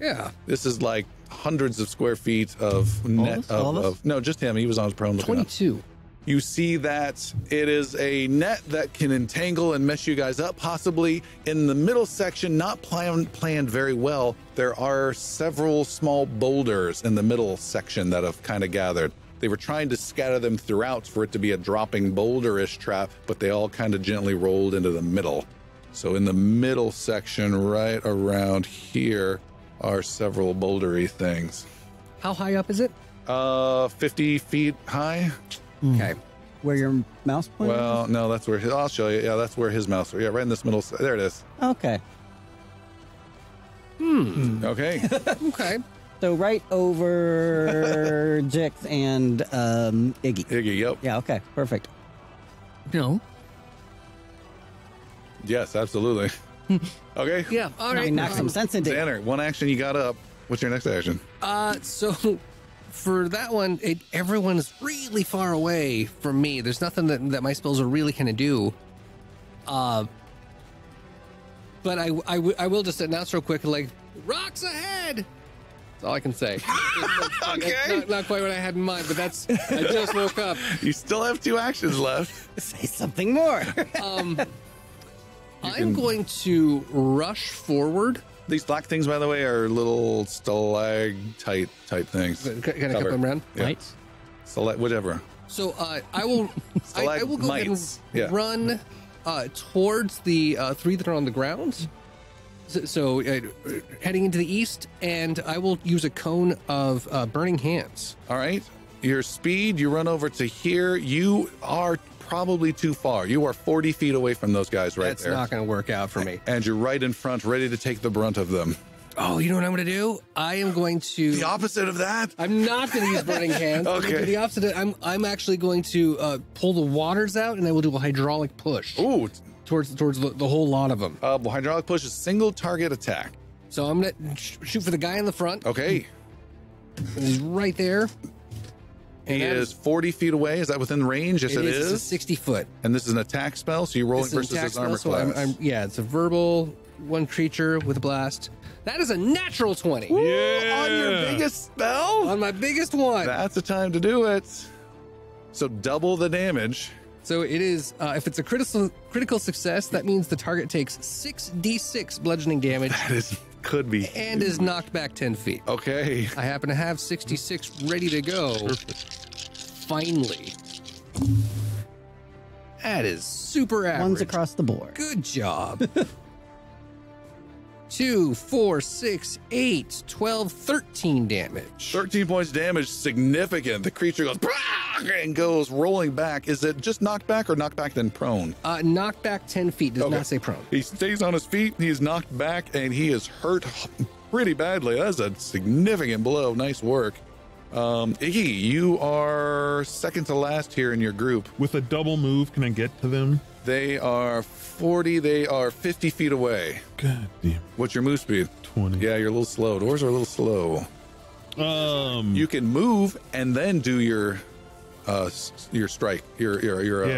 Yeah. This is like hundreds of square feet of net All of us? of no, just him. He was on his prone looking up. 22. You see that it is a net that can entangle and mess you guys up, possibly in the middle section, not planned very well. There are several small boulders in the middle section that have kind of gathered. They were trying to scatter them throughout for it to be a dropping boulderish trap, but they all kind of gently rolled into the middle. So in the middle section, right around here, are several bouldery things. How high up is it? 50 feet high. Okay. Where your mouse pointer? Well, no, that's where I'll show you. Yeah, that's where his mouse. Yeah, right in this middle. There it is. Okay. Okay. Okay. So right over Jix and Iggy. Iggy, yep. Yeah, okay. Perfect. No. Yes, absolutely. Okay. Yeah. All Let me right. knock some sense into it. Xander, one action you got up. What's your next action? So for that one, everyone's really far away from me. There's nothing that my spells are really going to do. But I will just announce real quick, like, rocks ahead! That's all I can say. Okay. Not quite what I had in mind, but I just woke up. You still have 2 actions left. Say something more. I'm going to rush forward. These black things, by the way, are little stalactite type things. Can I cut Cover. them around? Yeah. Lights? Whatever. So I will I will go ahead and Stalagmites. Yeah. run towards the 3 that are on the ground. So heading into the east, and I will use a cone of burning hands. All right. Your speed, you run over to here. You are probably too far. You are 40 feet away from those guys right That's there. not going to work out for me. And you're right in front, ready to take the brunt of them. Oh, you know what I'm going to do? I am going to. The opposite of that? I'm not going to use burning hands. I'm gonna Okay. do the opposite. I'm actually going to pull the waters out, and I will do a hydraulic push Ooh. towards the whole lot of them. Well, hydraulic push is single target attack. So I'm going to shoot for the guy in the front. Okay. He's right there. He that is 40 feet away. Is that within range? Yes, it It's a is. 60 foot. And this is an attack spell, so you're rolling It's an versus attack his armor spell, so class. yeah, it's a verbal one creature with a blast. That is a natural 20 On your biggest spell? on my biggest one. That's the time to do it. So double the damage. So it is, if it's a critical success, that means the target takes 6d6 bludgeoning damage. That could be. And is knocked back 10 feet. Okay. I happen to have 66 ready to go. Perfect. Finally. That is super average. Ones across the board. Good job. 2, 4, 6, 8, 12, 13 damage. 13 points damage, significant. The creature goes and goes rolling back. Is it just knocked back or knocked back then prone? Knocked back 10 feet, does not say prone. He stays on his feet, he's knocked back, and he is hurt pretty badly. That's a significant blow. Nice work. Iggy, you are second to last here in your group. With a double move, can I get to them? They are 40, they are 50 feet away. God damn. What's your move speed? 20. Yeah, you're a little slow. Doors are a little slow. You can move and then do your strike, your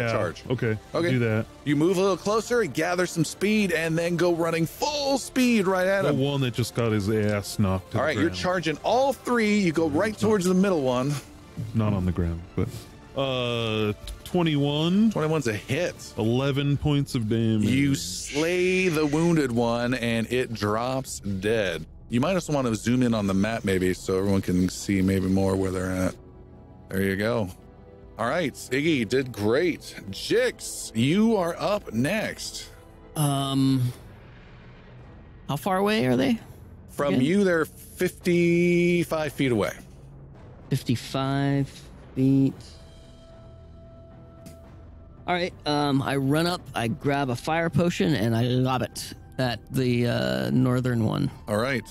charge. Okay. Do that. You move a little closer, gather some speed, and then go running full speed right at The him. one that just got his ass knocked. All right, you're charging all three. You go right towards the middle one. Not on the ground, but 21. 21's a hit. 11 points of damage. You slay the wounded one, and it drops dead. You might also want to zoom in on the map, maybe, so everyone can see maybe more where they're at. There you go. All right, Iggy did great. Jix, you are up next. How far away are they? From Okay. you, they're 55 feet away. 55 feet. All right. I run up, I grab a fire potion, and I lob it at the northern one. All right.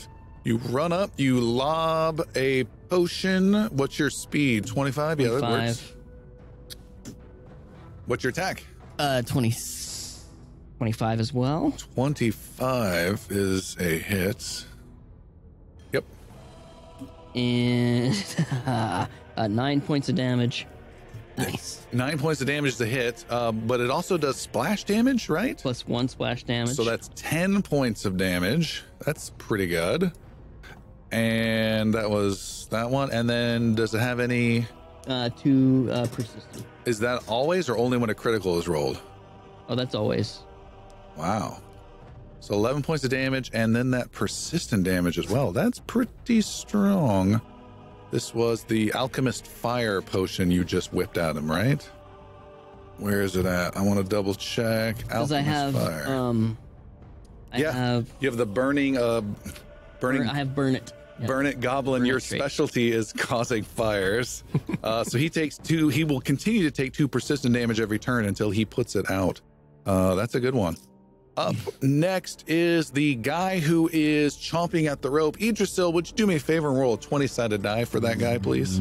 You run up, you lob a potion. What's your speed? 25? Yeah, that works. 25. What's your attack? 25 as well. 25 is a hit. Yep. And 9 points of damage. Nice. 9 points of damage is a hit, but it also does splash damage, right? Plus 1 splash damage. So that's 10 points of damage. That's pretty good. And that was that one. And then does it have any... 2 persistent. Is that always or only when a critical is rolled? Oh, that's always. Wow. So 11 points of damage and then that persistent damage as well. That's pretty strong. This was the Alchemist Fire potion you just whipped at him, right? Where is it at? I want to double check. Because I have, Fire. you have the burning. I have burn it. Yeah. Burn it, Goblin. Burn Your it straight. specialty is causing fires. So he takes 2. He will continue to take 2 persistent damage every turn until he puts it out. That's a good one. Up next is the guy who is chomping at the rope. Idrisil, would you do me a favor and roll a 20-sided die for that guy, please?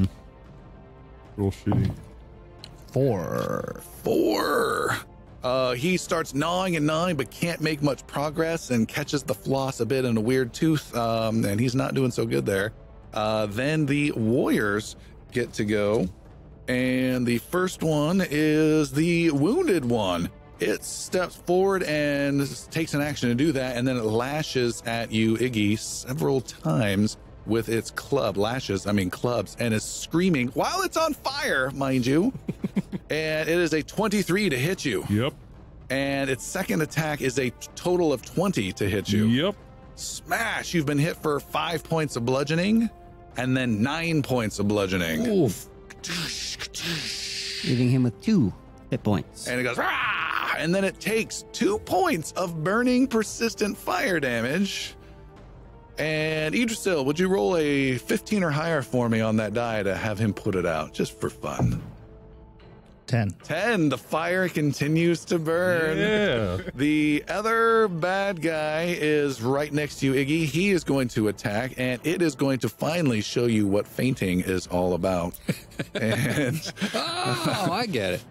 Real shitty. 4. He starts gnawing and gnawing, but can't make much progress and catches the floss a bit in a weird tooth, and he's not doing so good there. Then the warriors get to go, and the first one is the wounded one. It steps forward and takes an action to do that, and then it lashes at you, Iggy, several times with its clubs, and is screaming while it's on fire, mind you. And it is a 23 to hit you. Yep. And its second attack is a total of 20 to hit you. Yep. Smash! You've been hit for 5 points of bludgeoning, and then 9 points of bludgeoning. Oof. Leaving him with 2 hit points. And it goes, "Rah!" And then it takes 2 points of burning persistent fire damage. And Idrisil, would you roll a 15 or higher for me on that die to have him put it out, just for fun? 10. 10. The fire continues to burn. Yeah. The other bad guy is right next to you, Iggy. He is going to attack, and it is going to finally show you what fainting is all about. And Oh, I get it.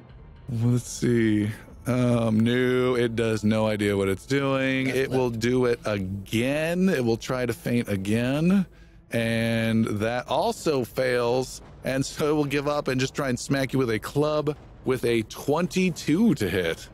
let's see. No, it does no idea what it's doing. It will do it again. It will try to feint again. And that also fails. And so it will give up and just try and smack you with a club with a 22 to hit.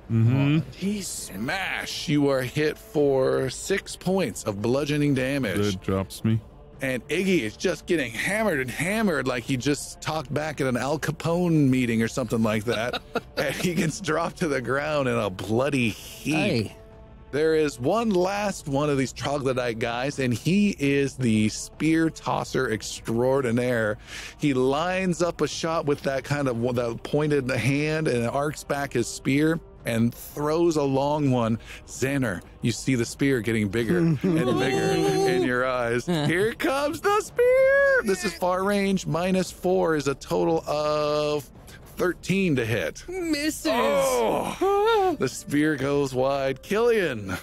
Smash. You are hit for 6 points of bludgeoning damage. That drops me. And Iggy is just getting hammered and hammered like he just talked back at an Al Capone meeting or something like that. And he gets dropped to the ground in a bloody heap. Hey. There is one last one of these troglodyte guys, and he is the spear tosser extraordinaire. He lines up a shot with that kind of that pointed hand and arcs back his spear and throws a long one. Xander, you see the spear getting bigger and bigger in your eyes. Here comes the spear. This is far range. -4 is a total of 13 to hit. Misses. Oh, the spear goes wide. Killian.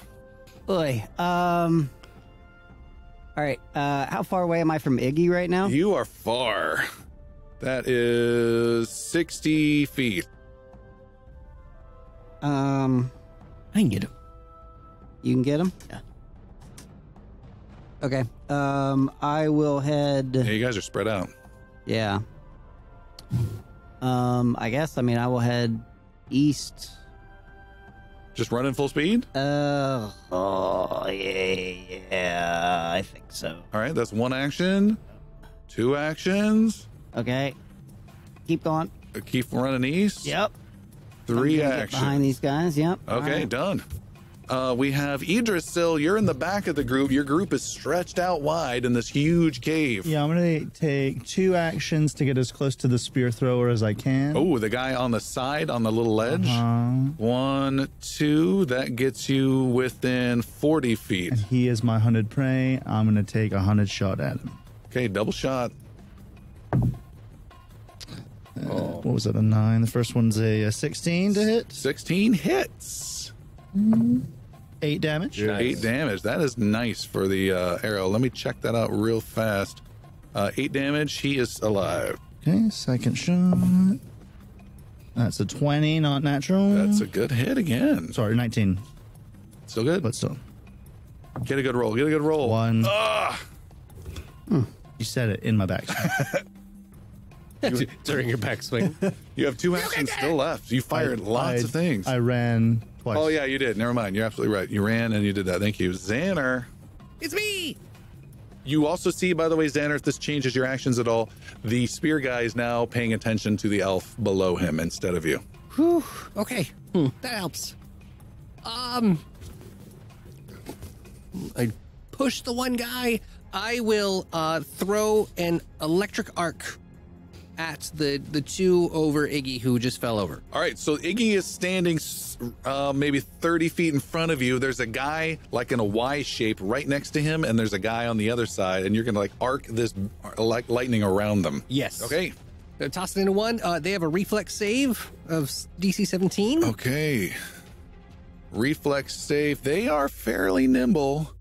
Boy. All right. How far away am I from Iggy right now? You are far. That is 60 feet. I can get him. You can get him? Yeah. Okay. I will head. Yeah, you guys are spread out. Yeah. I guess. I mean, I will head east. Just running full speed? Yeah, I think so. All right, that's one action. 2 actions. Okay. Keep going. Keep running east. Yep. 3 Get actions. behind these guys. Yep. Okay, All right. done. We have Idrisil. You're in the back of the group. Your group is stretched out wide in this huge cave. Yeah, I'm going to take 2 actions to get as close to the spear thrower as I can. Oh, the guy on the side on the little ledge. 1, 2. That gets you within 40 feet. And he is my hunted prey. I'm going to take a hunted shot at him. Okay, double shot. What was it, a 9? The first one's a 16 to hit. 16 hits. 8 damage. 8 damage. That is nice for the arrow. Let me check that out real fast. 8 damage. He is alive. Okay, second shot. That's a 20, not natural. That's a good hit again. Sorry, 19. Still good? But still. Get a good roll. Get a good roll. 1. Ah! You said it in my back. During your backswing. You have 2 actions still left. You fired lots of things. I ran twice. Oh, yeah, you did. Never mind. You're absolutely right. You ran and you did that. Thank you. Xander. It's me. You also see, by the way, Xander, if this changes your actions at all, the spear guy is now paying attention to the elf below him instead of you. Whew. Okay. That helps. I push the one guy. I will throw an electric arc at the 2 over Iggy who just fell over. All right, so Iggy is standing maybe 30 feet in front of you. There's a guy like in a Y shape right next to him, and there's a guy on the other side, and you're going to like arc this like lightning around them. Yes. Okay. Toss it into one. They have a reflex save of DC 17. Okay. Reflex save. They are fairly nimble.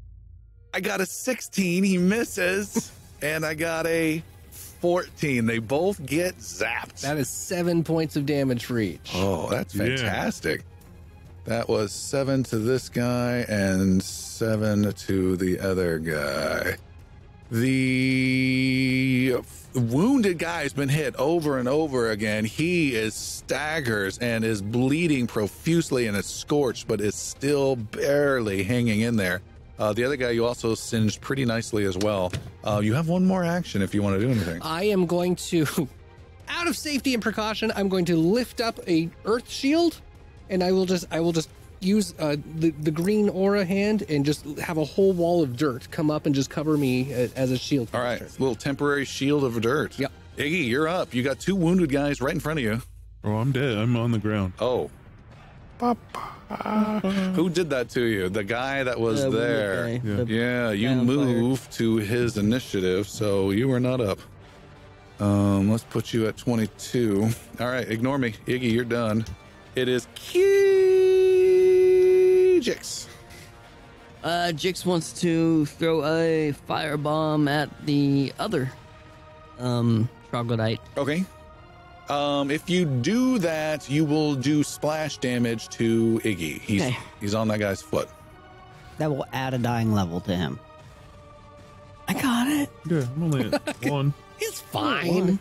I got a 16. He misses. And I got a 14. They both get zapped. That is 7 points of damage for each. Oh, that's fantastic. That was 7 to this guy and 7 to the other guy. The wounded guy has been hit over and over again. He is staggers and is bleeding profusely and is scorched, but is still barely hanging in there. The other guy you also singed pretty nicely as well. You have one more action if you want to do anything. I am going to, out of safety and precaution, I'm going to lift up a earth shield, and I will just use the green aura hand and just have a whole wall of dirt come up and just cover me as a shield. All right, little temporary shield of dirt. Yep. Iggy, you're up. You got 2 wounded guys right in front of you. Oh, I'm dead. I'm on the ground. Oh. Who did that to you? The guy that was there. Yeah, you moved to his initiative, so you are not up. Let's put you at 22. All right, ignore me. Iggy, you're done. It is Jix. Jix wants to throw a firebomb at the other troglodyte. Okay. If you do that, you will do splash damage to Iggy. He's on that guy's foot. That will add a dying level to him. I got it. Yeah, I'm only at 1. It's fine.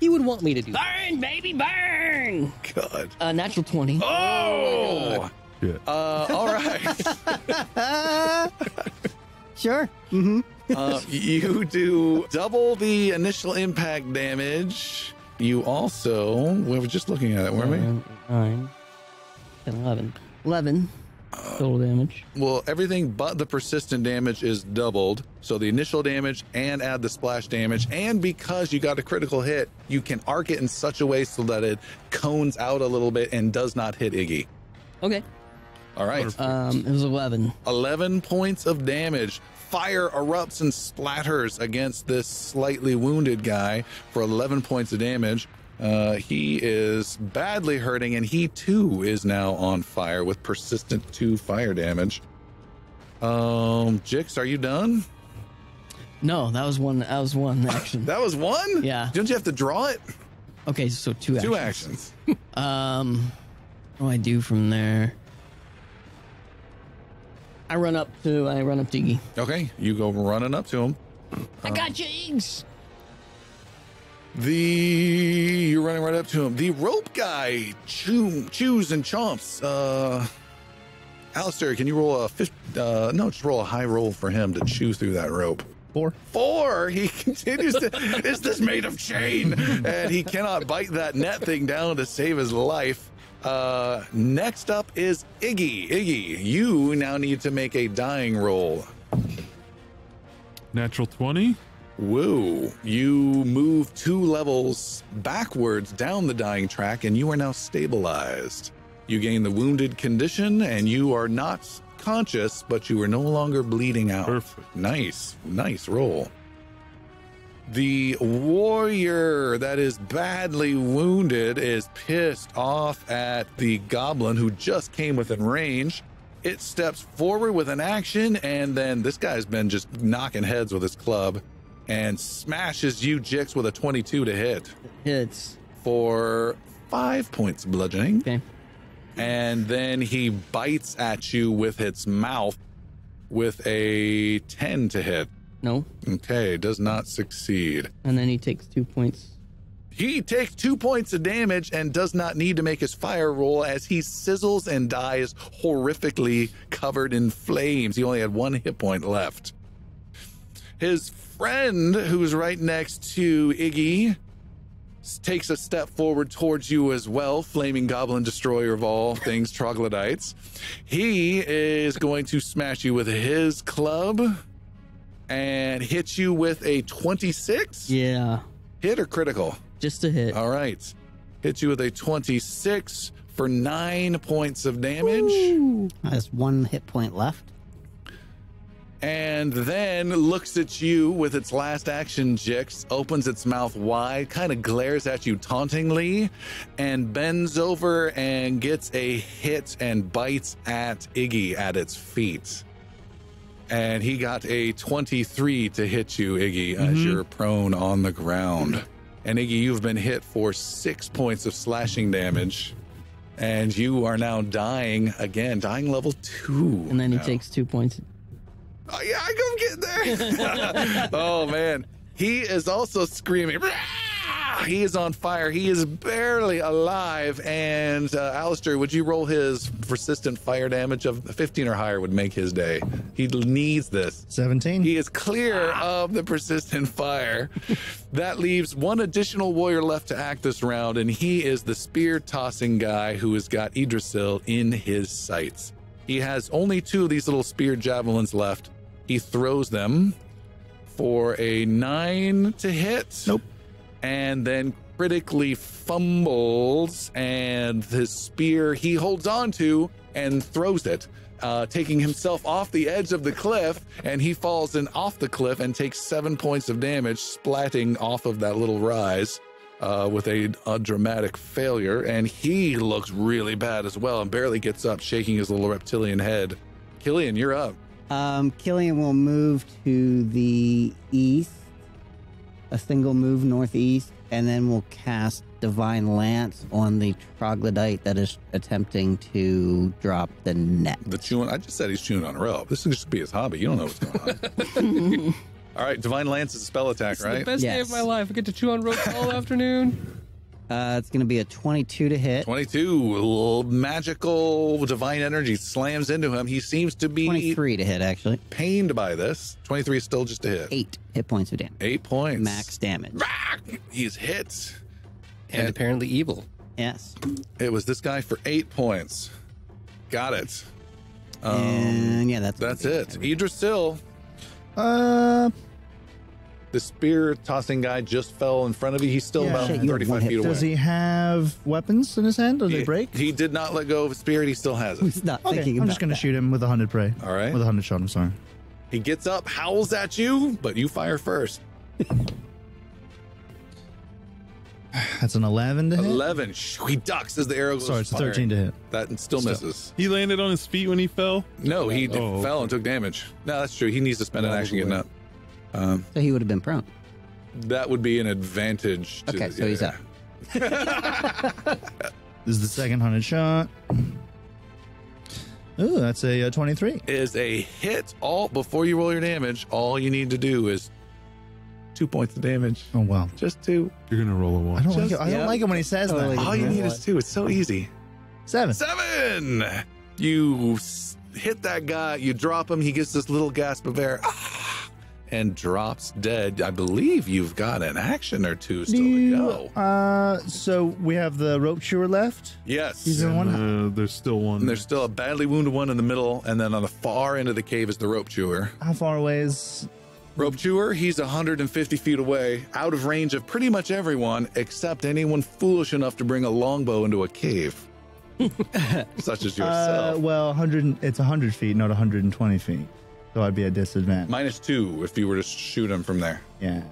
He would want me to do that. Burn, baby, burn! God. Natural 20. Oh! Yeah. All right. Sure. Mm-hmm. You do double the initial impact damage. You also, we were just looking at it, weren't we? 9, 10, 11. 11 total damage. Well, everything but the persistent damage is doubled. So the initial damage and add the splash damage. And because you got a critical hit, you can arc it in such a way so that it cones out a little bit and does not hit Iggy. Okay. All right. It was 11. 11 points of damage. Fire erupts and splatters against this slightly wounded guy for 11 points of damage. He is badly hurting, and he too is now on fire with persistent 2 fire damage. Jix, are you done? No, that was one action. That was one? Yeah. Don't you have to draw it? Okay, so 2 actions. 2 actions. What do I do from there? I run up to Iggy. Okay, you go running up to him. I got you, Iggs. You're running right up to him. The rope guy chews and chomps. Alistair, can you roll just roll a high roll for him to chew through that rope. 4. He continues to, is this made of chain? And he cannot bite that net thing down to save his life. Next up is Iggy. Iggy, you now need to make a dying roll. Natural 20. Woo. You move 2 levels backwards down the dying track, and you are now stabilized. You gain the wounded condition, and you are not conscious, but you are no longer bleeding out. Perfect. Nice roll. The warrior that is badly wounded is pissed off at the goblin who just came within range. It steps forward with an action, and then this guy's been just knocking heads with his club and smashes you, Jix, with a 22 to hit. Hits. For 5 points of bludgeoning. Okay. And then he bites at you with its mouth with a 10 to hit. No. Okay, does not succeed. And then he takes 2 points. He takes 2 points of damage and does not need to make his fire roll as he sizzles and dies horrifically covered in flames. He only had 1 hit point left. His friend, who's right next to Iggy, takes a step forward towards you as well, flaming goblin destroyer of all things troglodytes. He is going to smash you with his club and hit you with a 26? Yeah. Hit or critical? Just a hit. All right. Hit you with a 26 for 9 points of damage. Ooh. Has 1 hit point left. And then looks at you with its last action, Jix, opens its mouth wide, kind of glares at you tauntingly, and bends over and gets a hit and bites at Iggy at its feet. And he got a 23 to hit you, Iggy, as you're prone on the ground. And Iggy, you've been hit for 6 points of slashing damage. And you are now dying again, dying level 2. And then he takes 2 points. Oh, yeah, I go get there. Oh, man. He is also screaming. He is on fire. He is barely alive. And Alistair, would you roll his persistent fire damage of 15 or higher would make his day. He needs this. 17. He is clear of the persistent fire. That leaves 1 additional warrior left to act this round, and he is the spear-tossing guy who has got Idrisil in his sights. He has only 2 of these little spear javelins left. He throws them for a 9 to hit. Nope. And then critically fumbles, and his spear he holds on to and throws it, taking himself off the edge of the cliff, and he falls off the cliff and takes 7 points of damage, splatting off of that little rise with a dramatic failure. And he looks really bad as well and barely gets up, shaking his little reptilian head. Killian, you're up. Killian will move to the east, a single move northeast, and then we'll cast Divine Lance on the troglodyte that is attempting to drop the net. The chewing, I just said he's chewing on a rope. This is just be his hobby. You don't know what's going on. All right, Divine Lance is a spell attack, This right? is the best day of my life. I get to chew on ropes all afternoon. It's going to be a 22 to hit. 22. A little magical divine energy slams into him. He seems to be 23 to hit, actually. pained by this. 23 is still just a hit. 8 hit points of damage. 8 points. Max damage. He's hit. And apparently evil. Yes. It was this guy for 8 points. Got it. And yeah, That's it. Idrisil. Uh, The spear tossing guy just fell in front of you. He's still Yeah. about Shit, you have 35 one feet hit. away. does he have weapons in his hand? Or they break? He did not let go of his spear. He still has it. He's not Okay, thinking I'm about just going to that. shoot him with 100 prey. All right. With 100 shot, I'm sorry. He gets up, howls at you, but you fire first. That's an 11 to hit? 11. He ducks as the arrow goes Sorry, it's a firing. 13 to hit. That still misses. He landed on his feet when he fell. No, he Oh, fell and took damage. No, that's true. He needs to spend an action getting up. So he would have been prone. That would be an advantage. To Okay, so he's up. This is the second 100 shot. Ooh, that's a 23. Is a hit. All before you roll your damage, all you need to do is 2 points of damage. Oh, wow. Just 2. You're gonna roll a I one. don't like it. I don't like it when he says Totally. that. All you Yeah. need is 2. It's so easy. 7. 7. You hit that guy. You drop him. He gets this little gasp of air. And drops dead. I believe you've got an action or two still to go. So we have the rope chewer left. Yes. He's in one. There's still one. And there's still a badly wounded one in the middle, and then on the far end of the cave is the rope chewer. How far away is? Rope chewer, he's 150 feet away, out of range of pretty much everyone, except anyone foolish enough to bring a longbow into a cave. Such as yourself. Well, 100. It's 100 feet, not 120 feet. So I'd be at disadvantage. -2 if you were to shoot him from there. Yeah.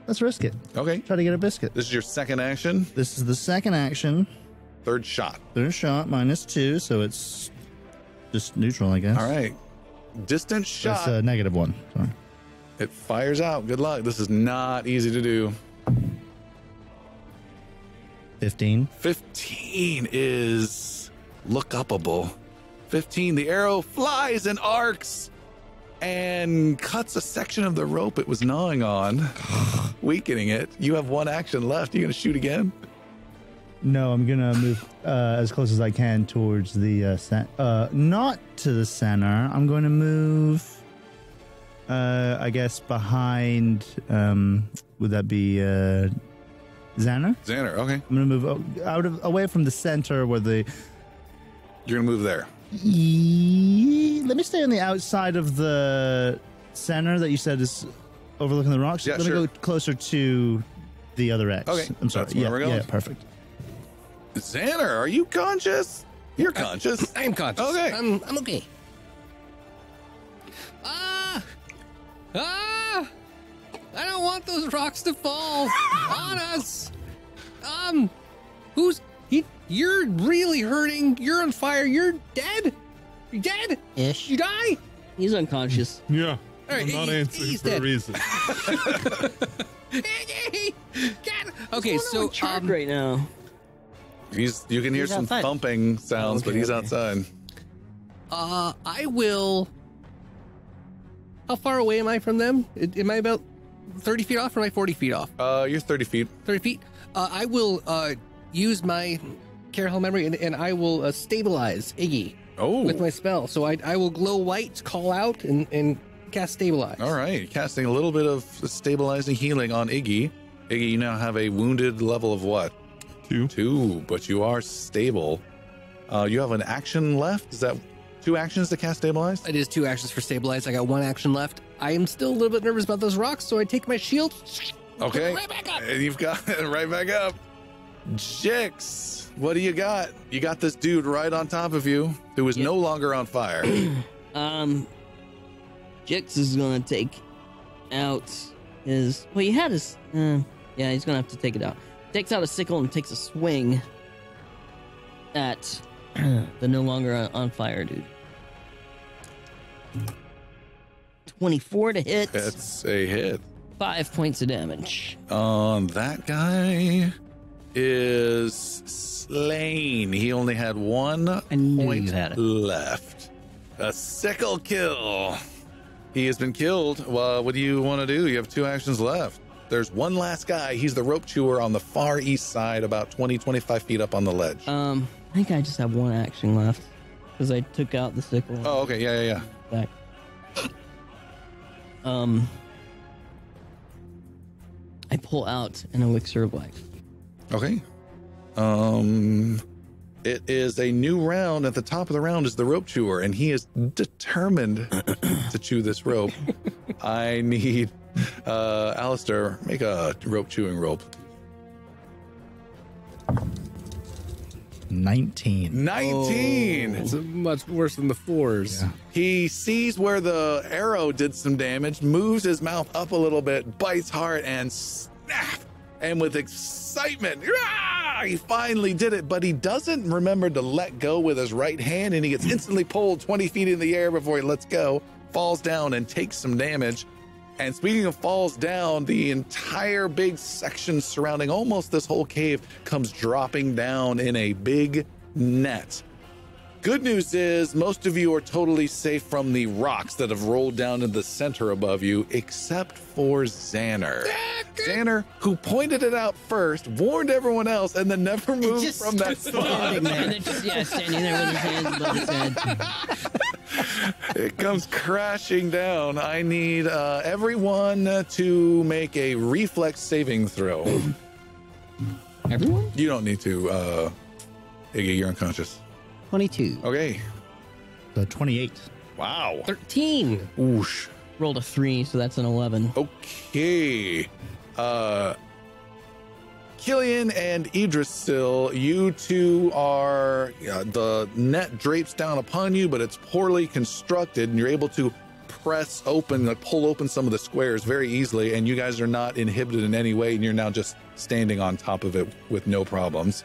Let's risk it. Okay. Try to get a biscuit. This is your second action. This is the second action. Third shot. Third shot, -2, so it's just neutral, I guess. All right. Distant shot. That's a -1. Sorry. It fires out. Good luck. This is not easy to do. 15. 15 is look upable. 15, the arrow flies and arcs and cuts a section of the rope it was gnawing on, weakening it. You have one action left. You gonna shoot again? No, I'm gonna move as close as I can towards the not to the center. I'm going to move. I guess behind. Would that be Xander? Xander, okay. I'm gonna move away from the center where the. You're gonna move there. Let me stay on the outside of the center that you said is overlooking the rocks. Yeah, Let sure. me go closer to the other X. Okay, I'm sorry. that's where Yeah, we're going. yeah, perfect. Xander, are you conscious? You're conscious. I am conscious. Okay. I'm okay. I don't want those rocks to fall on us. You're really hurting. You're on fire. You're dead. You dead? Ish. You die? He's unconscious. Yeah. All right, I'm not answering he's for dead. a reason. Okay, so Charged right now. You can hear He's some outside. thumping sounds, but he's outside. I will. How far away am I from them? Am I about 30 feet off or am I 40 feet off? You're 30 feet. 30 feet? I will use my Carahel memory and I will stabilize Iggy with my spell. So I will glow white, call out, and cast stabilize. All right, casting a little bit of stabilizing healing on Iggy. Iggy, you now have a wounded level of what? 2. 2, but you are stable. You have an action left. Is that 2 actions to cast stabilize? It is 2 actions for stabilize. I got 1 action left. I am still a little bit nervous about those rocks, so I take my shield. Okay. Right back up. And you've got it right back up. Jix, what do you got? You got this dude right on top of you who is no longer on fire. Jix is gonna take out his. Well, he had his. Yeah, he's gonna have to take it out. Takes out a sickle and takes a swing at the no longer on fire dude. 24 to hit. It's a hit. 5 points of damage. That guy is slain. He only had 1 knew point you had it. left. A sickle kill. He has been killed. Well, what do you want to do? You have 2 actions left. There's one last guy. He's the rope chewer on the far east side, about 20, 25 feet up on the ledge. I think I just have one action left because I took out the sickle. Oh, okay. Yeah. Back. I pull out an elixir of life. Okay. It is a new round. At the top of the round is the rope chewer, and he is determined to chew this rope. I need Alistair, make a rope chewing roll. 19. 19. It's much worse than the 4s. Yeah. He sees where the arrow did some damage, moves his mouth up a little bit, bites hard, and snap. And with excitement, he finally did it, but he doesn't remember to let go with his right hand, and he gets instantly pulled 20 feet in the air before he lets go, falls down, and takes some damage. And speaking of falls down, the entire big section surrounding almost this whole cave comes dropping down in a big net. Good news is most of you are totally safe from the rocks that have rolled down in the center above you, except for Xander. Xander, who pointed it out first, warned everyone else, and then never moved from that spot. And then just, standing there with his hands above his head. It comes crashing down. I need everyone to make a reflex saving throw. Everyone? You don't need to, Iggy, you're unconscious. 22. Okay. 28. Wow. 13. Oosh. Rolled a 3, so that's an 11. Okay. Killian and Idrisil, you two are, the net drapes down upon you, but it's poorly constructed, and you're able to press open, pull open some of the squares very easily, and you guys are not inhibited in any way, and you're now just standing on top of it with no problems.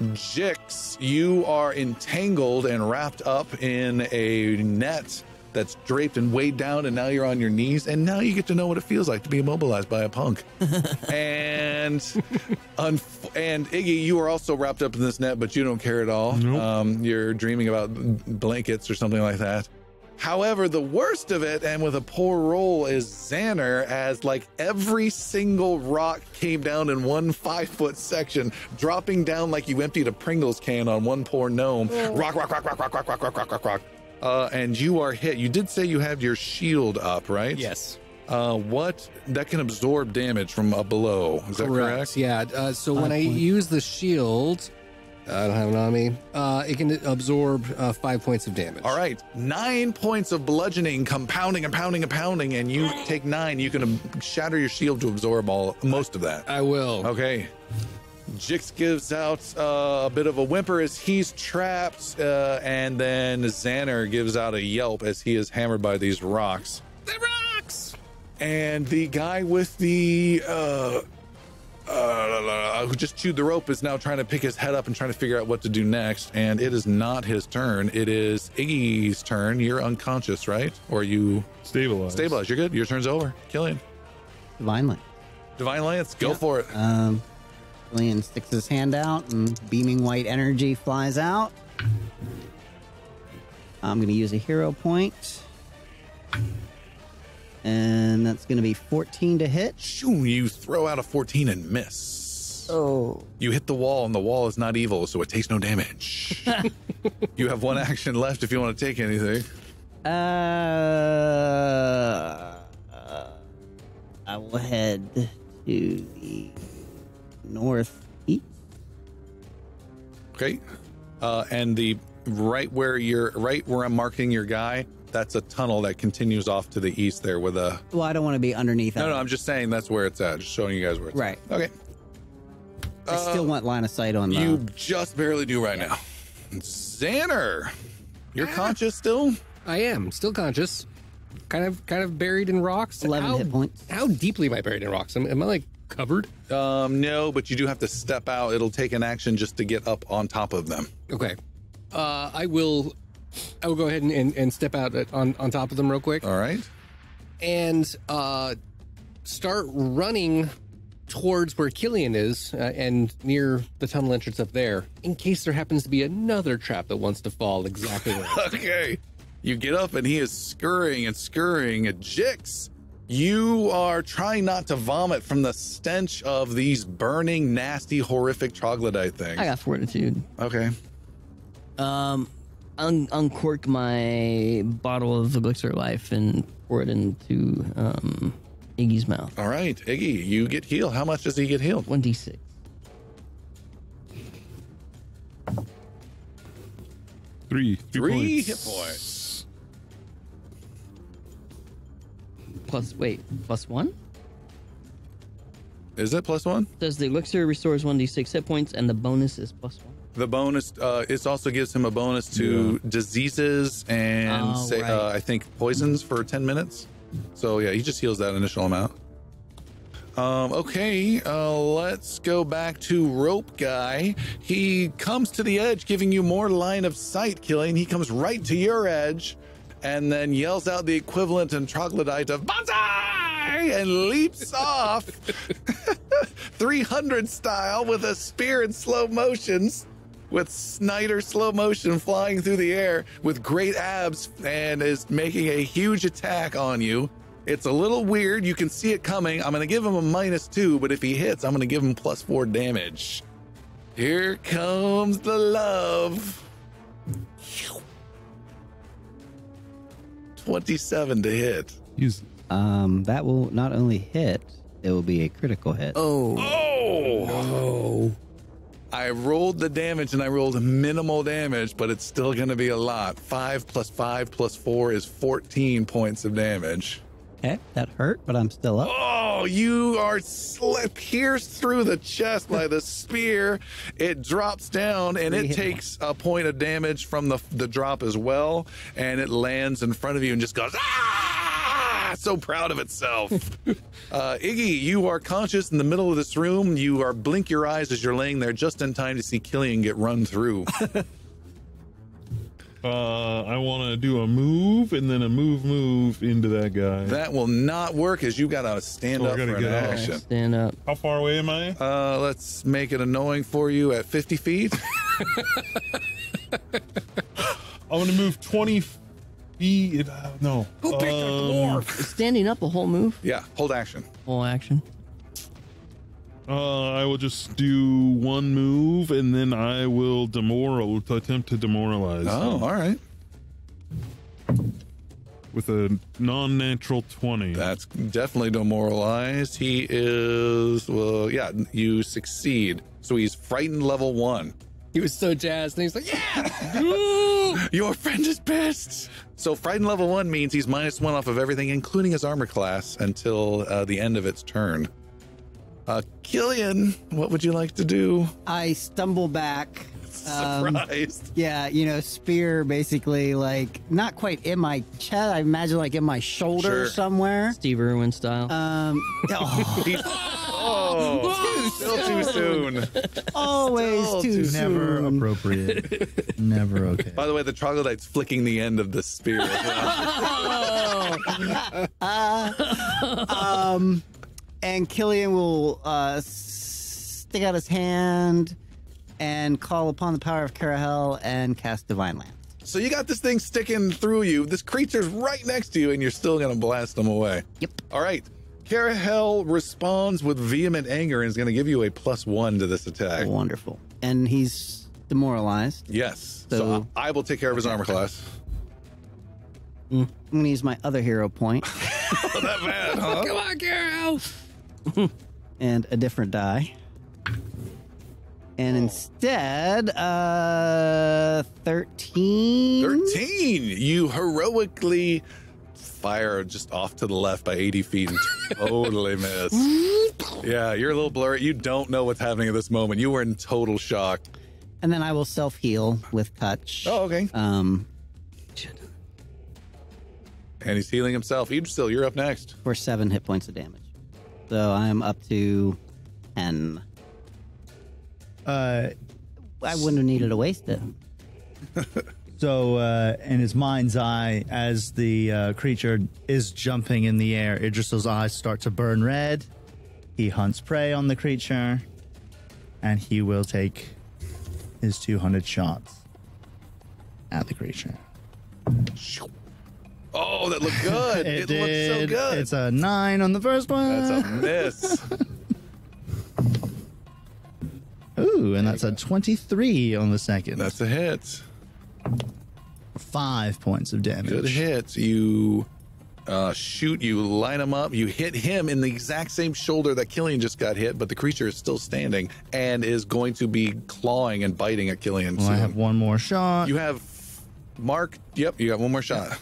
Jix, you are entangled and wrapped up in a net that's draped and weighed down, and now you're on your knees, and now you get to know what it feels like to be immobilized by a punk. and Iggy, you are also wrapped up in this net, but you don't care at all. Nope. You're dreaming about blankets or something like that. However, the worst of it, and with a poor roll, is Xander, as like every single rock came down in one 5-foot section, dropping down like you emptied a Pringles can on one poor gnome. Rock. And you are hit. You did say you had your shield up, right? Yes. What that can absorb damage from up below. Is that correct? Yeah. So when I use the shield, I don't have it on me. It can absorb 5 points of damage. All right. 9 points of bludgeoning, compounding and pounding, and you take 9. You can shatter your shield to absorb most of that. I will. Okay. Jix gives out a bit of a whimper as he's trapped, and then Xander gives out a yelp as he is hammered by these rocks. The rocks! And the guy with the who just chewed the rope is now trying to pick his head up and trying to figure out what to do next. And it is not his turn. It is Iggy's turn. You're unconscious, right? Or you Stabilized. You're good. Your turn's over. Killian. Divine Light. Divine Lance, go for it. Killian sticks his hand out and beaming white energy flies out. I'm going to use a hero point. And that's going to be 14 to hit. Shoo, you throw out a 14 and miss. Oh. You hit the wall, and the wall is not evil, so it takes no damage. You have one action left if you want to take anything. I will head to the northeast. Okay. And the right where I'm marking your guy, that's a tunnel that continues off to the east there with a... Well, I don't want to be underneath. No, I'm just saying that's where it's at. Just showing you guys where it's right. at. Okay. I still want line of sight on You just barely do right now. Xander, you're conscious still? I am still conscious. Kind of buried in rocks. 11 hit points. How deeply am I buried in rocks? Am I like covered? No, but you do have to step out. It'll take an action just to get up on top of them. Okay. I will go ahead and step out on top of them real quick. All right. And start running towards where Killian is and near the tunnel entrance up there, in case there happens to be another trap that wants to fall exactly where. Okay. You get up and he is scurrying. Jix, You are trying not to vomit from the stench of these burning, nasty, horrific troglodyte things. I got fortitude. Okay. Uncork my bottle of elixir life and pour it into Iggy's mouth. All right, Iggy, you get healed. How much does he get healed? 1d6. Three Three points. hit points. Plus 1? Is it +1? Says the elixir restores 1d6 hit points and the bonus is +1. The bonus, it also gives him a bonus to diseases and right. I think poisons for 10 minutes. So yeah, he just heals that initial amount. Okay, let's go back to Rope Guy. He comes to the edge, giving you more line of sight, Killian. He comes right to your edge and then yells out the equivalent in troglodyte of Banzai and leaps off 300 style with a spear in slow motions, with Snyder slow motion flying through the air with great abs, and is making a huge attack on you. It's a little weird. You can see it coming. I'm going to give him a -2, but if he hits, I'm going to give him +4 damage. Here comes the love. 27 to hit. He's That will not only hit, it will be a critical hit. Oh! No. I rolled the damage and I rolled minimal damage, but it's still going to be a lot. 5 + 5 + 4 is 14 points of damage. Okay, that hurt, but I'm still up. Oh, you are pierced through the chest by the spear. It drops down and it takes a point of damage from the drop as well. And it lands in front of you and just goes, ah! So proud of itself. Iggy, you are conscious in the middle of this room. You are blink your eyes as you're laying there just in time to see Killian get run through. I want to do a move and then a move into that guy. That will not work as you got to stand up for an action. Stand up. How far away am I? Let's make it annoying for you at 50 feet. I'm going to move 20 feet. No. Who picked a dwarf? Is standing up a whole move? Yeah, hold action. Whole action. I will just do one move and then I will attempt to demoralize. Oh, all right. With a non-natural 20. That's definitely demoralized. He is, well, yeah, you succeed. So he's frightened level 1. He was so jazzed, and he's like, yeah! Your friend is pissed. So frightened level 1 means he's -1 off of everything, including his armor class, until the end of its turn. Killian, what would you like to do? I stumble back. Surprised. Yeah, spear basically, like, not quite in my chest. I imagine like in my shoulder somewhere. Steve Irwin style. Still too soon. Always too soon. Never appropriate. Never okay. By the way, the troglodyte's flicking the end of the spear as well. And Killian will stick out his hand and call upon the power of Karahel and cast Divine Lance. So you got this thing sticking through you. This creature's right next to you, and you're still going to blast them away. Yep. All right. Karahel responds with vehement anger and is going to give you a +1 to this attack. Wonderful. And he's demoralized. Yes. So- So I will take care of his armor class. I'm going to use my other hero point Not that bad, huh? Come on, Carol! and a different die. And instead, 13. 13. You heroically fire just off to the left by 80 feet and totally miss. Yeah, you're a little blurry. You don't know what's happening at this moment. You were in total shock. And then I will self-heal with touch. Oh, okay. And he's healing himself. Idrisil, you're up next. For 7 hit points of damage. So I'm up to 10. I wouldn't have needed to waste it. So, in his mind's eye, as the creature is jumping in the air, Idrisil's eyes start to burn red. He hunts prey on the creature, and he will take his 200 shots at the creature. Oh, that looked good. It looked so good. It's a 9 on the first one. That's a miss. Ooh, and that's a 23 on the second. That's a hit. 5 points of damage. Good hit. You shoot, you line him up, you hit him in the exact same shoulder that Killian just got hit, but the creature is still standing and is going to be clawing and biting at Killian. Well, I have one more shot. You have Mark. Yep, you got one more shot.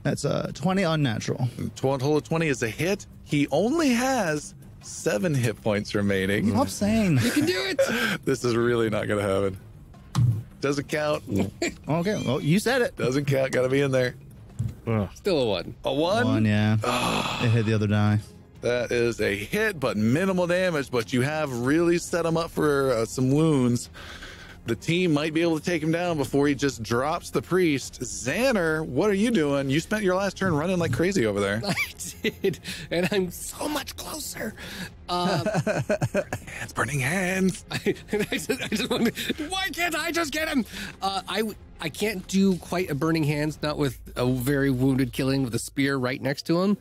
That's a 20 unnatural. Total of 20 is a hit. He only has 7 hit points remaining. Stop saying. You can do it. This is really not going to happen. Doesn't count. Okay, well, you said it. Doesn't count. Got to be in there. Still a 1. A 1? 1, yeah. It hit the other die. That is a hit, but minimal damage. But you have really set him up for some wounds. The team might be able to take him down before he just drops the priest. Xander, what are you doing? You spent your last turn running like crazy over there. I did, and I'm so much closer. Burning hands. I just wonder, why can't I just get him? I can't do quite a burning hands, not with a very wounded Killian with a spear right next to him.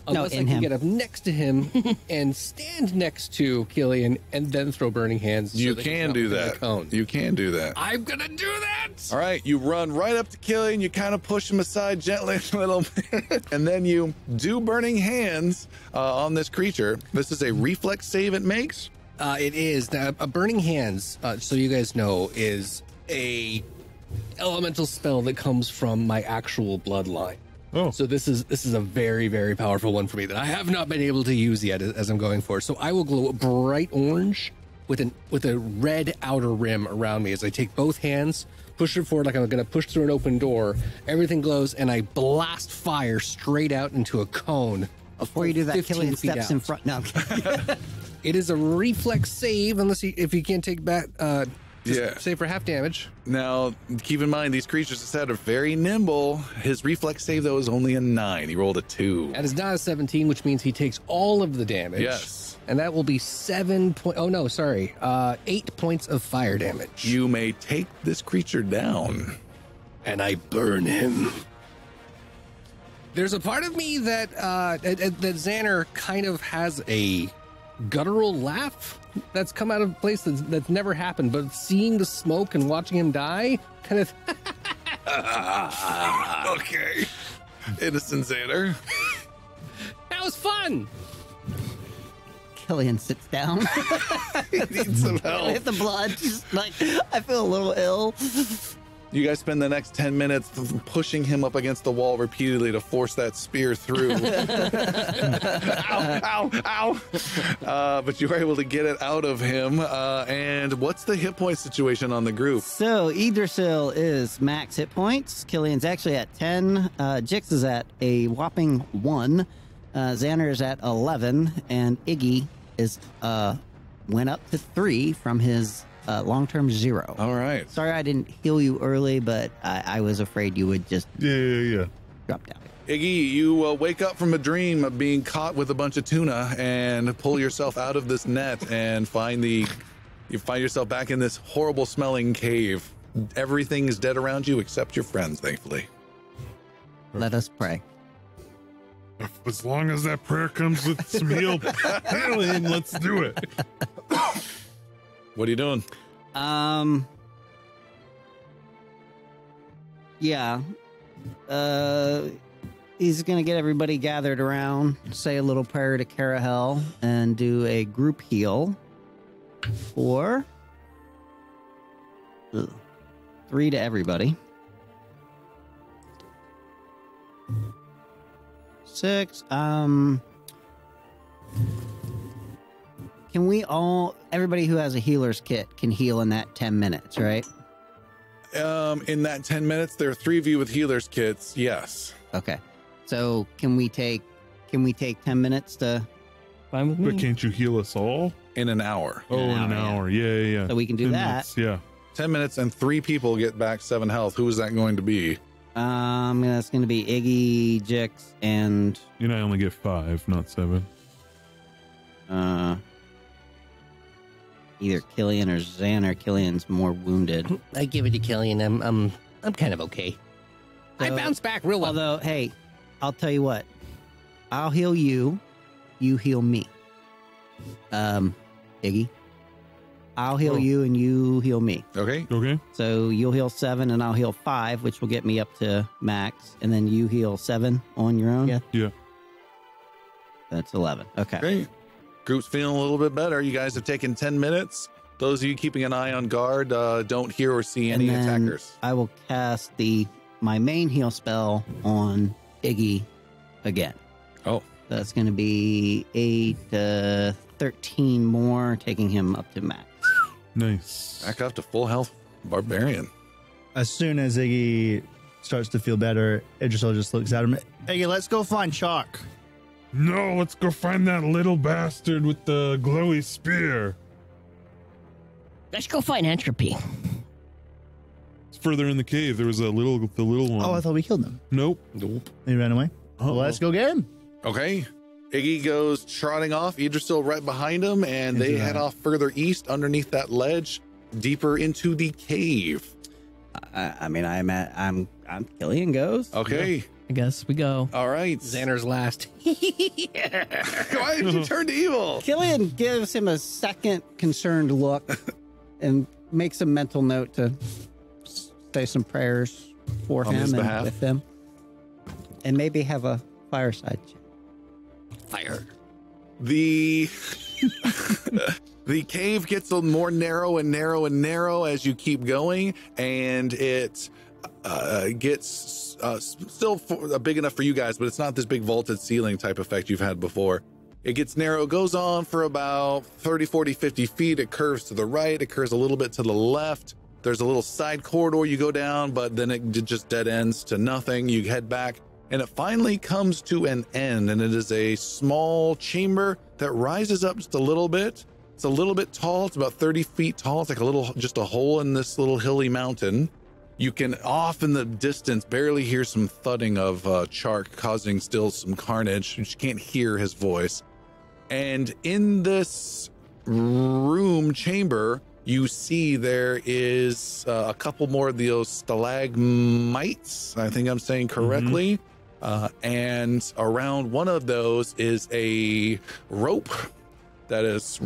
Unless I can get up next to him and stand next to Killian and then throw burning hands. You can do that. You can do that. I'm gonna do that. All right, you run right up to Killian. You kind of push him aside gently a little bit, and then you do burning hands on this creature. This is a reflex save it makes. It is. Now, a burning hands, so you guys know, is a elemental spell that comes from my actual bloodline. Oh. So this is a very, very powerful one for me that I have not been able to use yet as I'm going for. So I will glow bright orange with a red outer rim around me as I take both hands, push it forward like I'm going to push through an open door. Everything glows, and I blast fire straight out into a cone. Before you do that, Killian steps in front. No. It is a reflex save, if you can't take back. Save for half damage. Now, keep in mind, these creatures are very nimble. His reflex save, though, is only a 9. He rolled a 2. That is not a 17, which means he takes all of the damage. Yes. And that will be 8 points of fire damage. You may take this creature down. And I burn him. There's a part of me that Xander kind of has a guttural laugh that's come out of a place that's never happened, but seeing the smoke and watching him die kind of Okay, innocent Xander. That was fun. Killian sits down. He needs some help. Hit the blood. Just like, I feel a little ill. You guys spend the next 10 minutes pushing him up against the wall repeatedly to force that spear through. Ow, ow, ow. But you were able to get it out of him. And what's the hit point situation on the group? So Yggdrasil is max hit points. Killian's actually at 10. Jix is at a whopping 1. Xander is at 11. And Iggy is went up to 3 from his long-term 0. All right. Sorry I didn't heal you early, but I was afraid you would just drop down. Iggy, you wake up from a dream of being caught with a bunch of tuna and pull yourself out of this net and you find yourself back in this horrible smelling cave. Everything is dead around you except your friends, thankfully. Let us pray. As long as that prayer comes with some healing, let's do it. What are you doing? Yeah. He's gonna get everybody gathered around, say a little prayer to Carahel, and do a group heal for 3 to everybody. 6. Can we everybody who has a healer's kit can heal in that 10 minutes, right? In that 10 minutes, there are 3 of you with healer's kits. Yes. Okay. So can we take 10 minutes to? Fine with me. But can't you heal us all? In an hour. Oh, in an hour. Yeah. So we can do 10 that. minutes, yeah. 10 minutes and 3 people get back 7 health. Who is that going to be? That's going to be Iggy, Jix, and... You know, I only get 5, not 7. either Killian or Xander. Killian's more wounded. I give it to Killian. I'm kind of okay. I bounce back real well. Although, hey, I'll tell you what. I'll heal you. You heal me. Iggy. I'll heal you and you heal me. Okay. Okay. So you'll heal 7 and I'll heal 5, which will get me up to max. And then you heal 7 on your own? Yeah. That's 11. Okay. Okay. Group's feeling a little bit better. You guys have taken 10 minutes. Those of you keeping an eye on guard don't hear or see any And then attackers. I will cast my main heal spell on Iggy again. Oh. That's going to be 8, 13 more, taking him up to max. Nice. Back up to full health, Barbarian. As soon as Iggy starts to feel better, Idrisil just looks at him. Iggy, let's go find Shark. No, let's go find that little bastard with the glowy spear. Let's go find Entropy. It's further in the cave. There was the little one. Oh, I thought we killed him. Nope. He ran away. Well, let's go get him. Okay. Iggy goes trotting off. Idrisil right behind him, and they head off further east underneath that ledge, deeper into the cave. I'm Killian goes. Okay. I guess we go. All right. Xander's last. Why did you turn to evil? Killian gives him a second concerned look and makes a mental note to say some prayers for On his him and behalf. with him. And maybe have a fireside chat. Fire. The the cave gets a more narrow and narrow and narrow as you keep going, and it gets still big enough for you guys, but it's not this big vaulted ceiling type effect you've had before. It gets narrow, goes on for about 30, 40, 50 feet. It curves to the right. It curves a little bit to the left. There's a little side corridor you go down, but then it just dead ends to nothing. You head back, and it finally comes to an end, and it is a small chamber that rises up just a little bit. It's a little bit tall. It's about 30 feet tall. It's like just a hole in this little hilly mountain. You can off in the distance barely hear some thudding of Chark causing still some carnage. You just can't hear his voice. And in this room chamber, you see there is a couple more of those stalagmites. I think I'm saying correctly. And around one of those is a rope that is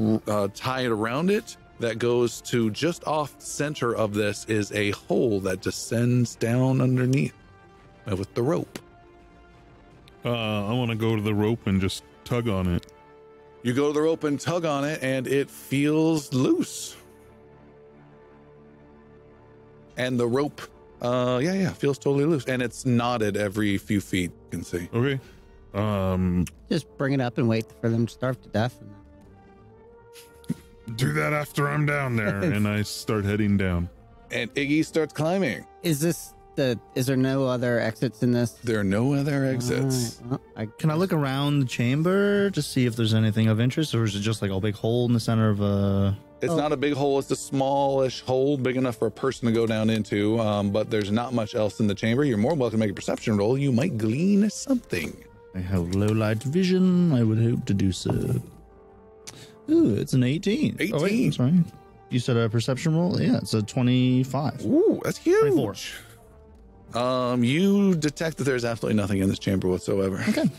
tied around it that goes to just off center of this is a hole that descends down underneath with the rope. I want to go to the rope and just tug on it. You go to the rope and tug on it, and it feels loose. And the rope, feels totally loose. And it's knotted every few feet, you can see. Okay. Just bring it up and wait for them to starve to death. Do that after I'm down there, and I start heading down. And Iggy starts climbing. Is there no other exits in this? There are no other exits. All right. Well, Can I look around the chamber to see if there's anything of interest, or is it just like a big hole in the center of a... It's not a big hole. It's a smallish hole, big enough for a person to go down into, but there's not much else in the chamber. You're more welcome to make a perception roll. You might glean something. I have low light vision. I would hope to do so. Ooh, it's an 18. 18. Oh, wait, sorry. You said a perception roll? Yeah, it's a 25. Ooh, that's huge. 24. You detect that there's absolutely nothing in this chamber whatsoever. Okay.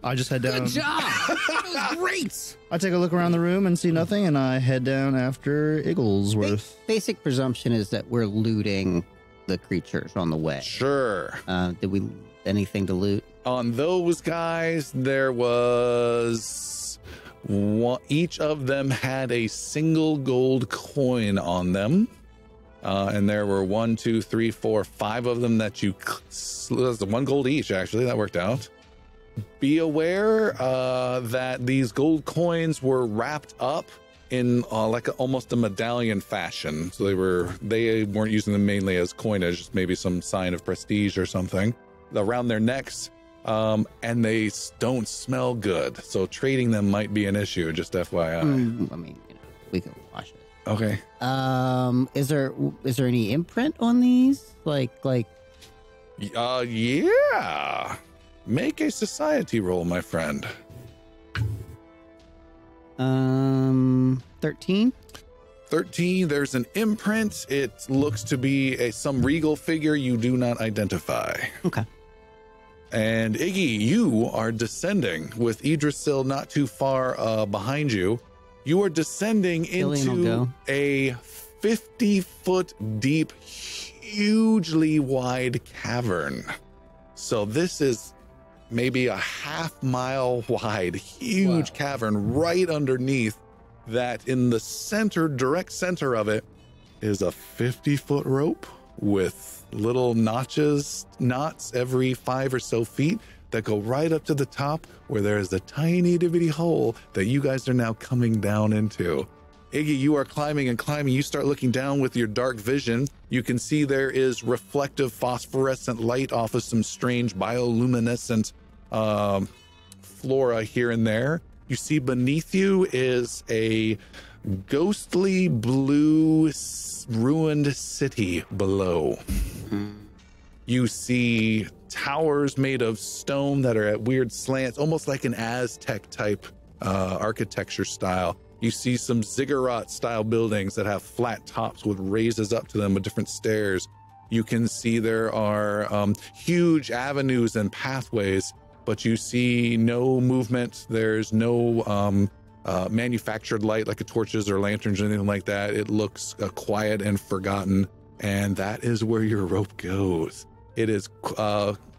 I just head down. Good job. That was great. I take a look around the room and see nothing, and I head down after Igglesworth. Basic presumption is that we're looting the creatures on the way. Sure. Did we anything to loot? On those guys, there was one, each of them had a single gold coin on them. And there were 1, 2, 3, 4, 5 of them that you, that's 1 gold each, actually. That worked out. Be aware that these gold coins were wrapped up in almost a medallion fashion. So they weren't using them mainly as coinage, just maybe some sign of prestige or something around their necks. And they don't smell good. So trading them might be an issue, just FYI. I mean, we can wash it. Okay. Is there any imprint on these? Yeah. Make a society roll, my friend. 13. 13, there's an imprint. It looks to be some regal figure you do not identify. Okay. And Iggy, you are descending with Idrisil not too far behind you. You are descending into a 50-foot deep, hugely wide cavern. So this is maybe a half-mile wide, huge cavern right underneath that. In the center, direct center of it, is a 50-foot rope with little knots every 5 or so feet that go right up to the top, where there is a tiny itty hole that you guys are now coming down into. Iggy, you are climbing and climbing. You start looking down with your dark vision. You can see there is reflective phosphorescent light off of some strange bioluminescent flora here and there. You see beneath you is a ghostly blue ruined city below. You see towers made of stone that are at weird slants, almost like an Aztec type architecture style. You see some ziggurat style buildings that have flat tops with raises up to them with different stairs. You can see there are huge avenues and pathways, but you see no movement. There's no manufactured light like torches or lanterns or anything like that. It looks quiet and forgotten, and that is where your rope goes. It is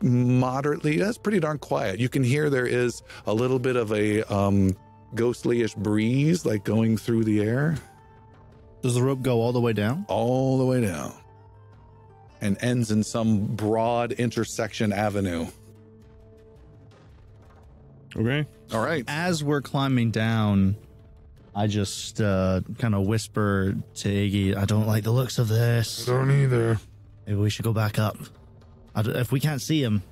that's pretty darn quiet. You can hear there is a little bit of a ghostly-ish breeze like going through the air. Does the rope go all the way down? All the way down. And ends in some broad intersection avenue. Okay. All right. As we're climbing down, I just kind of whisper to Iggy, I don't like the looks of this. I don't either. Maybe we should go back up. If we can't see him,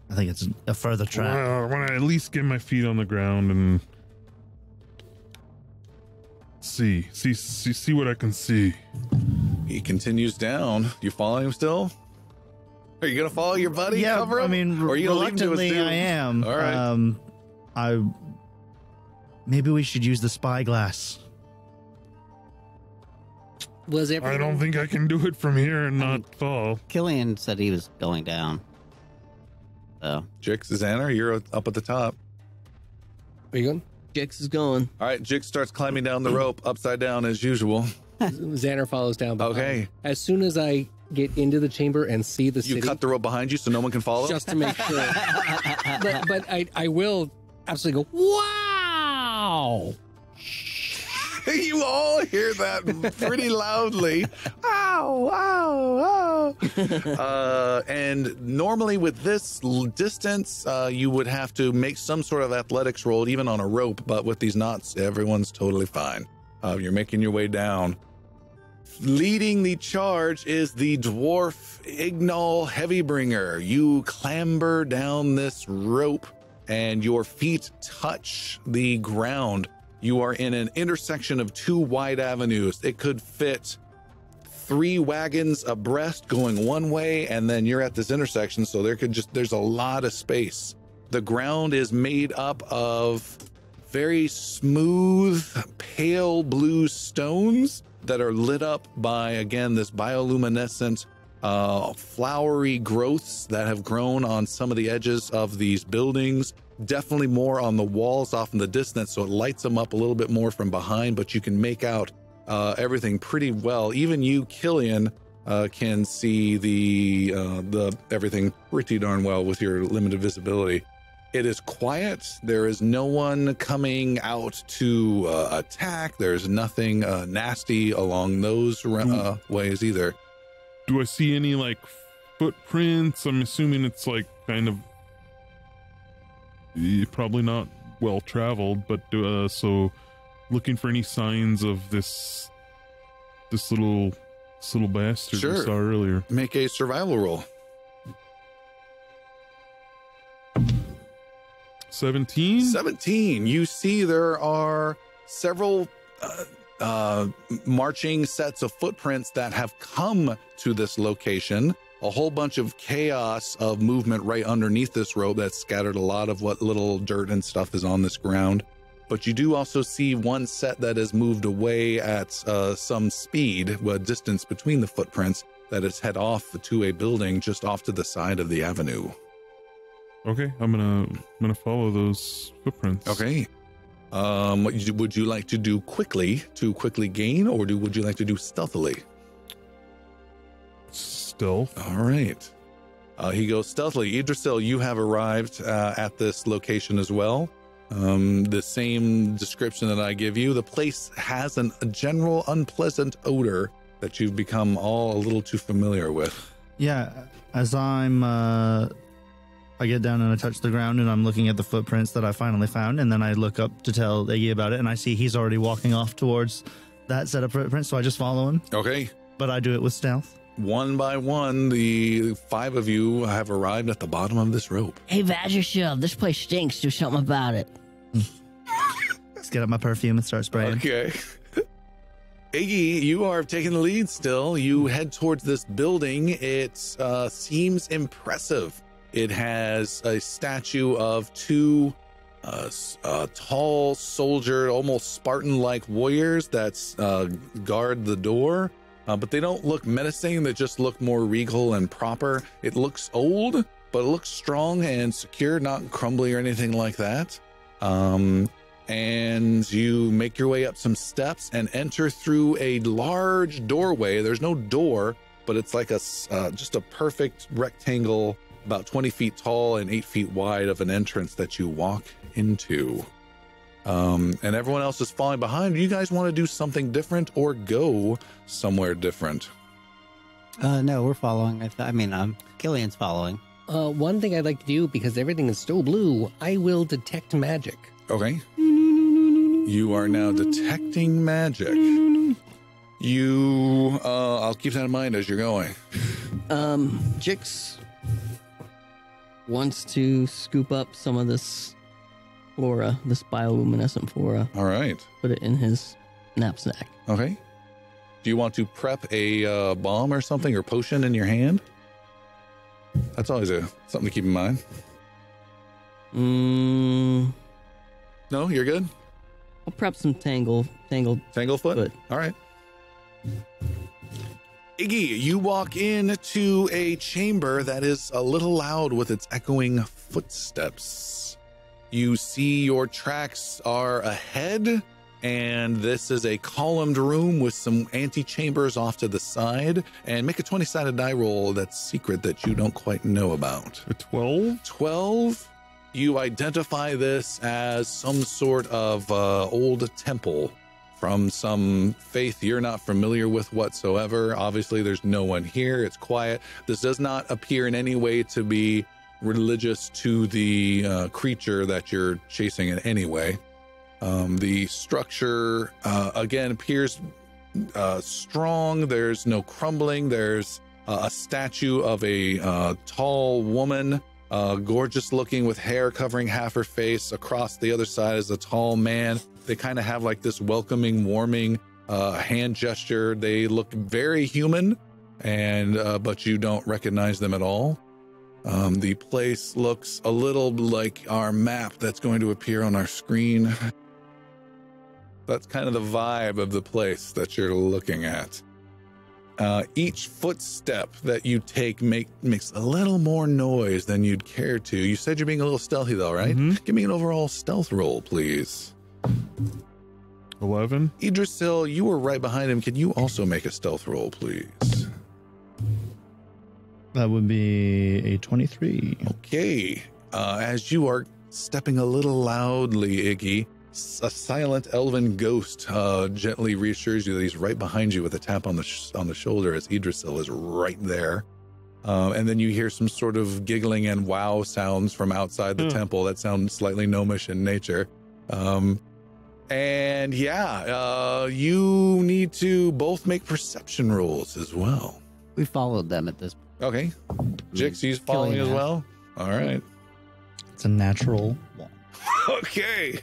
I think it's a further track. I want to at least get my feet on the ground and see what I can see. He continues down. You following him still? Are you gonna follow your buddy? Yeah, Cover him? I mean, or are you reluctantly, I am. All right. Maybe we should use the spyglass. I don't think I can do it from here and not fall. Killian said he was going down. So, Jix, Xander, you're up at the top. Are you going? Jix is going. All right, Jix starts climbing down the rope upside down as usual. Xander follows down behind. Okay. As soon as I get into the chamber and see the city, You cut the rope behind you so no one can follow? just to make sure. but I will absolutely go, wow! You all hear that pretty loudly. Ow, ow, ow. And normally with this distance, you would have to make some sort of athletics roll, even on a rope. But with these knots, everyone's totally fine. You're making your way down. Leading the charge is the dwarf Ignal Heavybringer. You clamber down this rope and your feet touch the ground. You are in an intersection of 2 wide avenues. It could fit 3 wagons abreast going one way, and then you're at this intersection, so there's a lot of space. The ground is made up of very smooth, pale blue stones that are lit up by, again, this bioluminescent flowery growths that have grown on some of the edges of these buildings. Definitely more on the walls off in the distance, so it lights them up a little bit more from behind, but you can make out everything pretty well. Even you, Killian, can see the everything pretty darn well with your limited visibility. It is quiet. There is no one coming out to attack. There's nothing nasty along those ways either. Do I see any like footprints? I'm assuming it's like kind of probably not well traveled, but so looking for any signs of this little bastard we saw earlier. Make a survival roll. 17. You see there are several marching sets of footprints that have come to this location. A whole bunch of chaos of movement right underneath this rope that scattered a lot of what little dirt and stuff is on this ground. but you do also see one set that has moved away at some speed, a distance between the footprints, that has head off to a building just off to the side of the avenue. Okay, I'm gonna follow those footprints. Okay. Would you like to do quickly to quickly gain, or would you like to do stealthily? Stealth. All right. He goes stealthily. Idrisil, you have arrived at this location as well. The same description that I give you. The place has a general unpleasant odor that you've become all a little too familiar with. Yeah, as I get down and I touch the ground and I'm looking at the footprints that I finally found, and then I look up to tell Iggy about it, and I see he's already walking off towards that set of footprints, so I just follow him. Okay. But I do it with stealth. One by one, the 5 of you have arrived at the bottom of this rope. Hey, Badger Shield, this place stinks. Do something about it. Let's get up my perfume and start spraying. Okay. Iggy, you are taking the lead still. You head towards this building. It seems impressive. It has a statue of 2 tall soldier, almost Spartan-like warriors that guard the door. But they don't look menacing. They just look more regal and proper. It looks old, but it looks strong and secure, not crumbly or anything like that. And you make your way up some steps and enter through a large doorway. There's no door, but it's like just a perfect rectangle, about 20 feet tall and 8 feet wide of an entrance that you walk into. And everyone else is falling behind. Do you guys want to do something different or go somewhere different? No, we're following. Killian's following. One thing I'd like to do, because everything is still blue, I will detect magic. Okay. You are now detecting magic. I'll keep that in mind as you're going. Jix wants to scoop up some of this flora, this bioluminescent flora. All right. Put it in his knapsack. Okay. Do you want to prep a bomb or something, or potion in your hand? That's always something to keep in mind. No, you're good? I'll prep some tangled foot? All right. Iggy, you walk into a chamber that is a little loud with its echoing footsteps. You see your tracks are ahead, and this is a columned room with some antechambers off to the side. And make a 20-sided die roll that's secret that you don't quite know about. A 12? 12. You identify this as some sort of old temple from some faith you're not familiar with whatsoever. Obviously, there's no one here. It's quiet. This does not appear in any way to be religious to the creature that you're chasing in any way. The structure, again, appears strong. There's no crumbling. There's a statue of a tall woman, gorgeous looking, with hair covering half her face. Across the other side is a tall man. They kind of have like this welcoming, warming hand gesture. They look very human, and but you don't recognize them at all. The place looks a little like our map that's going to appear on our screen. That's kind of the vibe of the place that you're looking at. Each footstep that you take makes a little more noise than you'd care to. You said you're being a little stealthy though, right? Mm-hmm. Give me an overall stealth roll, please. 11. Idrisil, you were right behind him. Can you also make a stealth roll, please? That would be a 23. Okay. As you are stepping a little loudly, Iggy, a silent elven ghost gently reassures you that he's right behind you with a tap on the shoulder, as Idrisil is right there. And then you hear some sort of giggling and wow sounds from outside the temple that sound slightly gnomish in nature. And you need to both make perception rolls as well. We followed them at this point. Okay. Jixie's following as well? All right. It's a natural one. Okay.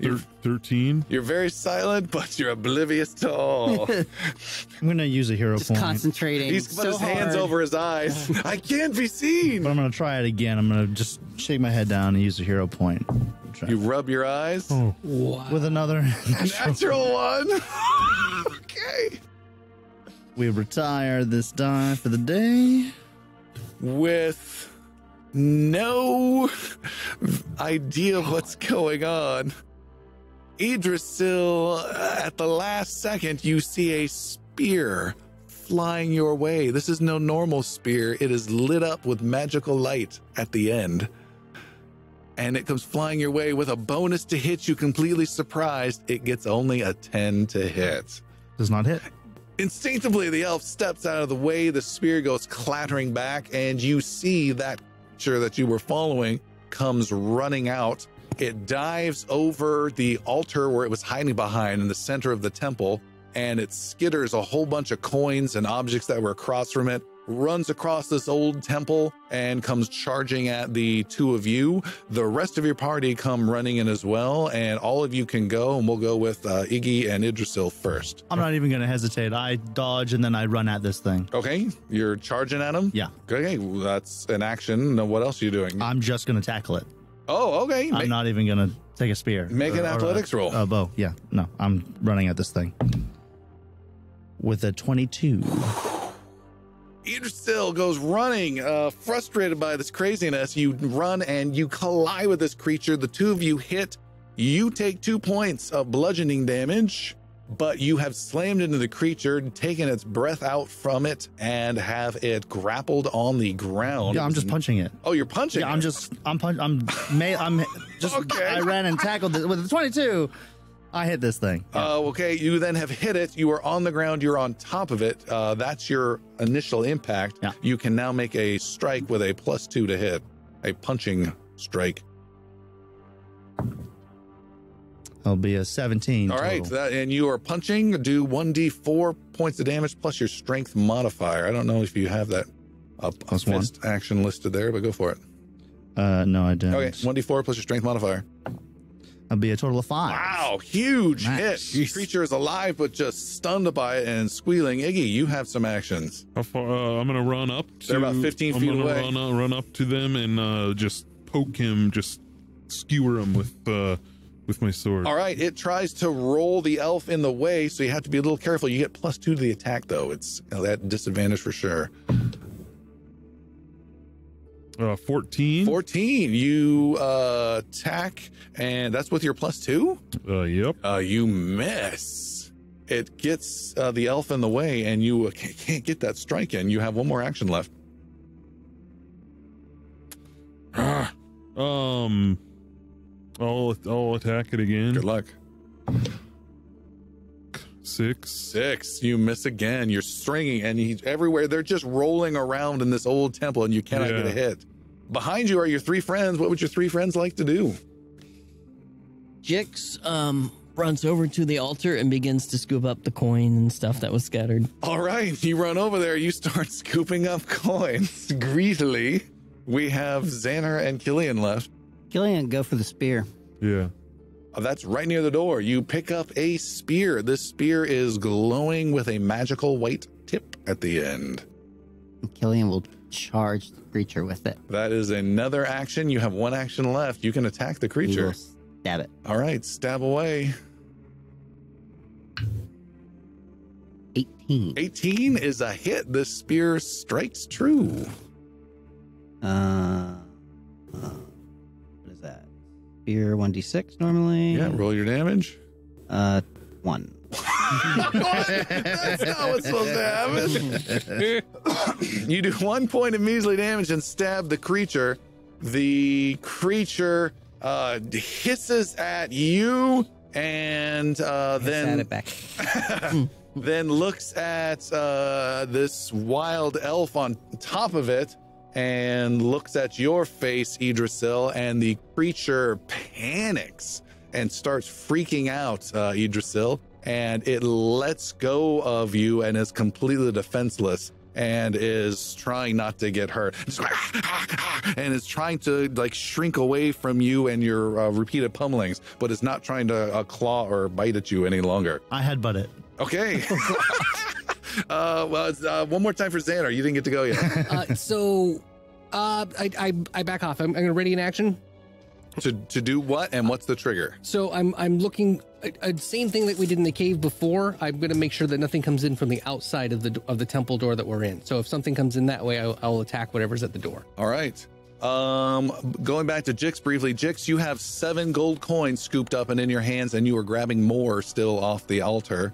13. You're very silent, but you're oblivious to all. I'm gonna use a hero Just point. concentrating. He's put so his hands hard. over his eyes. I can't be seen. But I'm gonna try it again. I'm gonna just shake my head down and use a hero point. You rub your eyes. Oh, With another Natural one. Okay. We retire this die for the day. With no idea of what's going on, Idrisil, at the last second, you see a spear flying your way. This is no normal spear. It is lit up with magical light at the end. And it comes flying your way with a bonus to hit you, completely surprised. It gets only a 10 to hit. Does not hit. Instinctively, the elf steps out of the way. The spear goes clattering back, and you see that creature that you were following comes running out. It dives over the altar where it was hiding behind in the center of the temple, and it skitters a whole bunch of coins and objects that were across from it, runs across this old temple, and comes charging at the two of you. The rest of your party come running in as well, and all of you can go, and we'll go with Iggy and Idrisil first. I'm not even gonna hesitate. I dodge and then I run at this thing. Okay, you're charging at him? Yeah. Okay, well, that's an action. Now, what else are you doing? I'm just gonna tackle it. Oh, okay. I'm not even gonna take a spear. Make an athletics roll. A bow. Yeah. No, I'm running at this thing. With a 22. Idrisil goes running, frustrated by this craziness. You run and you collide with this creature. The two of you hit. You take 2 points of bludgeoning damage, but you have slammed into the creature, taken its breath out from it, and have it grappled on the ground. Yeah, I'm just punching it. Oh, you're punching Yeah, it. I'm just, Okay. I ran and tackled it with a 22. I hit this thing. Okay, you then have hit it. You are on the ground. You're on top of it. That's your initial impact. Yeah. You can now make a strike with a +2 to hit, a punching strike. It'll be a 17. All right, total. and you are punching. Do 1d4 points of damage plus your strength modifier. I don't know if you have that Plus one. fist action listed there, but go for it. No, I don't. Okay, 1d4 plus your strength modifier. That'll be a total of 5. Wow, huge Nice. hit. The creature is alive, but just stunned by it and squealing. Iggy, you have some actions. How far? I'm gonna run up. They're about 15 feet away. I'm gonna run up to them and just poke him, just skewer him with my sword. All right, it tries to roll the elf in the way, so you have to be a little careful. You get +2 to the attack, though. It's that disadvantage for sure. 14. 14. You attack, and that's with your +2? Yep. You miss. It gets the elf in the way, and you can't get that strike in. You have one more action left. I'll attack it again. Good luck. 6. 6. You miss again. You're stringing, and he's everywhere. They're just rolling around in this old temple, and you cannot get a hit. Behind you are your 3 friends. What would your 3 friends like to do? Jix runs over to the altar and begins to scoop up the coin and stuff that was scattered. All right, you run over there. You start scooping up coins greedily. We have Xander and Killian left. Killian, go for the spear. Yeah. That's right near the door. You pick up a spear. This spear is glowing with a magical white tip at the end. Killian will charge the creature with it. That is another action. You have 1 action left. You can attack the He creature. will stab it. All right, stab away. 18. 18 is a hit. This spear strikes true. What is that? Spear 1d6 normally. Yeah, roll your damage. 1. That's not what's supposed to happen. You do 1 point of measly damage and stab the creature. The creature hisses at you and then it back. then looks at this wild elf on top of it and looks at your face, Idrisil, and the creature panics and starts freaking out, Idrisil, and it lets go of you and is completely defenseless. and is trying not to get hurt. And is trying to like shrink away from you and your repeated pummelings, but is not trying to claw or bite at you any longer. I headbutt it. Okay. Well, it's one more time for Xander. You didn't get to go yet. I back off. I'm going to ready an action. To do what, and what's the trigger? So I'm looking same thing that we did in the cave before. I'm going to make sure that nothing comes in from the outside of the temple door that we're in. So if something comes in that way, I'll attack whatever's at the door. All right. Going back to Jix briefly. Jix, you have 7 gold coins scooped up and in your hands, and you are grabbing more still off the altar.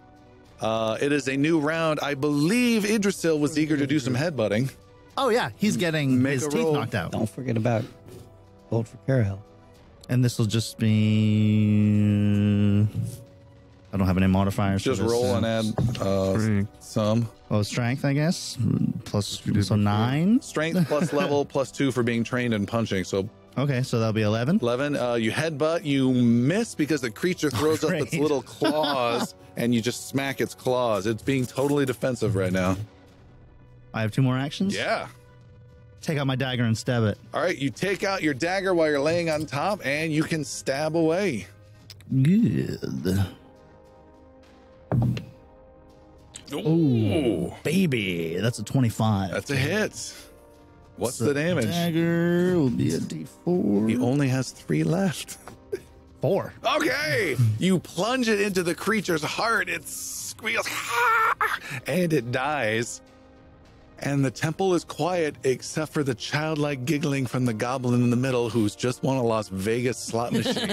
It is a new round. I believe Idrisil was eager to do some headbutting. Oh yeah, he's getting his teeth knocked out. Don't forget about gold for Carahel. And this will just be... I don't have any modifiers. Just roll and add some. Oh, strength, I guess. Plus, so 9. Strength plus level plus 2 for being trained and punching. So okay, so that'll be 11. 11. You headbutt. You miss because the creature throws up its little claws, and you just smack its claws. It's being totally defensive right now. I have 2 more actions? Yeah. Take out my dagger and stab it. All right, you take out your dagger while you're laying on top, and you can stab away. Good. Ooh, baby. That's a 25. That's a hit. What's the damage? Dagger will be a D4. He only has 3 left. 4. Okay. You plunge it into the creature's heart. It squeals, and it dies. And the temple is quiet except for the childlike giggling from the goblin in the middle who's just won a Las Vegas slot machine.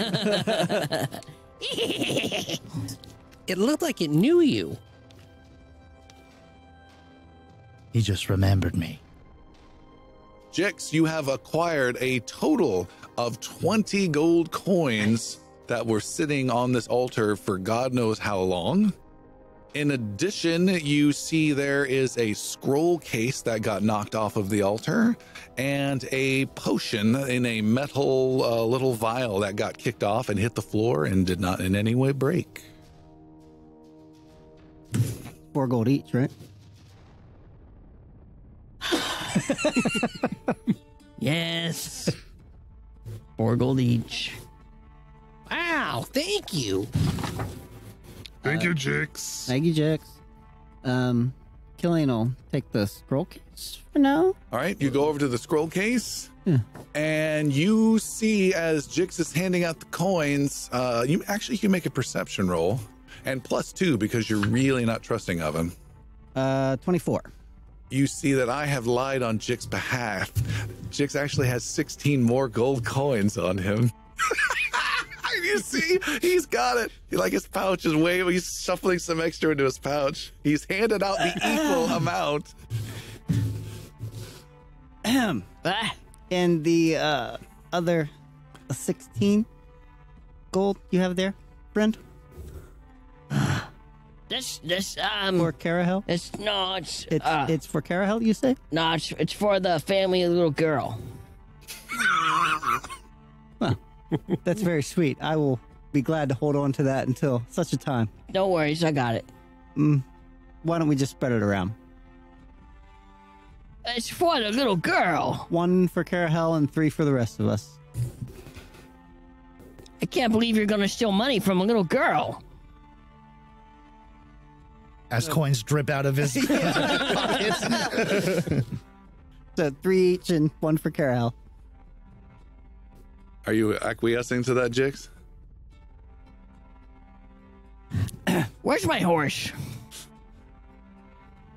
It looked like it knew you. He just remembered me. Jix, you have acquired a total of 20 gold coins that were sitting on this altar for God knows how long. In addition, you see there is a scroll case that got knocked off of the altar and a potion in a metal little vial that got kicked off and hit the floor and did not in any way break. 4 gold each, right? Yes. 4 gold each. Wow, thank you. Thank you, Jix. Thank you, Jix. Killian will take the scroll case for now. All right, you go over to the scroll case, Yeah. and you see as Jix is handing out the coins, you can make a perception roll, and +2 because you're really not trusting of him. 24. You see that I have lied on Jix's behalf. Jix actually has 16 more gold coins on him. You see, he's got it. Like his pouch is he's shuffling some extra into his pouch. He's handed out the equal amount. And the other 16 gold you have there, friend? This For Carahel? it's It's for Carahel, you say? no, it's for the family of the little girl. Well, that's very sweet. I will be glad to hold on to that until such a time. No worries, I got it. Why don't we just spread it around? It's for the little girl. 1 for Carahel and 3 for the rest of us. I can't believe you're gonna steal money from a little girl. As coins drip out of his pockets. So 3 each and 1 for Carahel. Are you acquiescing to that, Jix? Where's my horse?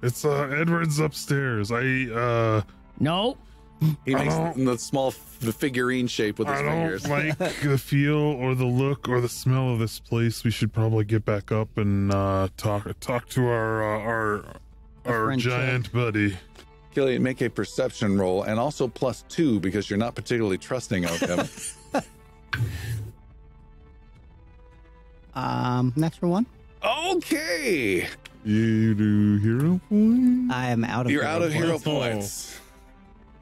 It's Edward's upstairs. No. He makes the figurine shape with his I fingers. don't like the feel or the look or the smell of this place. We should probably get back up and talk to our giant buddy. Killian, make a perception roll, and also +2 because you're not particularly trusting of him. Natural 1. Okay. You do hero point? I am out of You're hero out of hero points. points.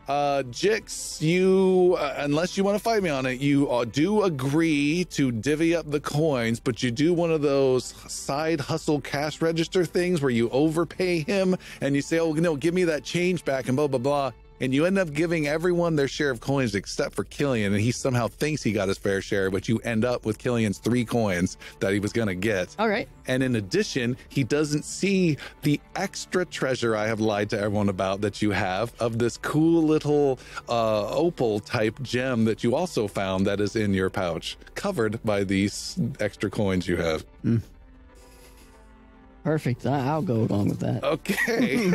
Jix, you, unless you want to fight me on it, you do agree to divvy up the coins, but you do one of those side hustle cash register things where you overpay him and you say, oh, no, give me that change back and blah, blah, blah. And you end up giving everyone their share of coins except for Killian, and he somehow thinks he got his fair share, but you end up with Killian's 3 coins that he was going to get. All right. And in addition, he doesn't see the extra treasure I have lied to everyone about that you have of this cool little opal type gem that you also found that is in your pouch, covered by these extra coins you have. Perfect. I'll go along with that. Okay.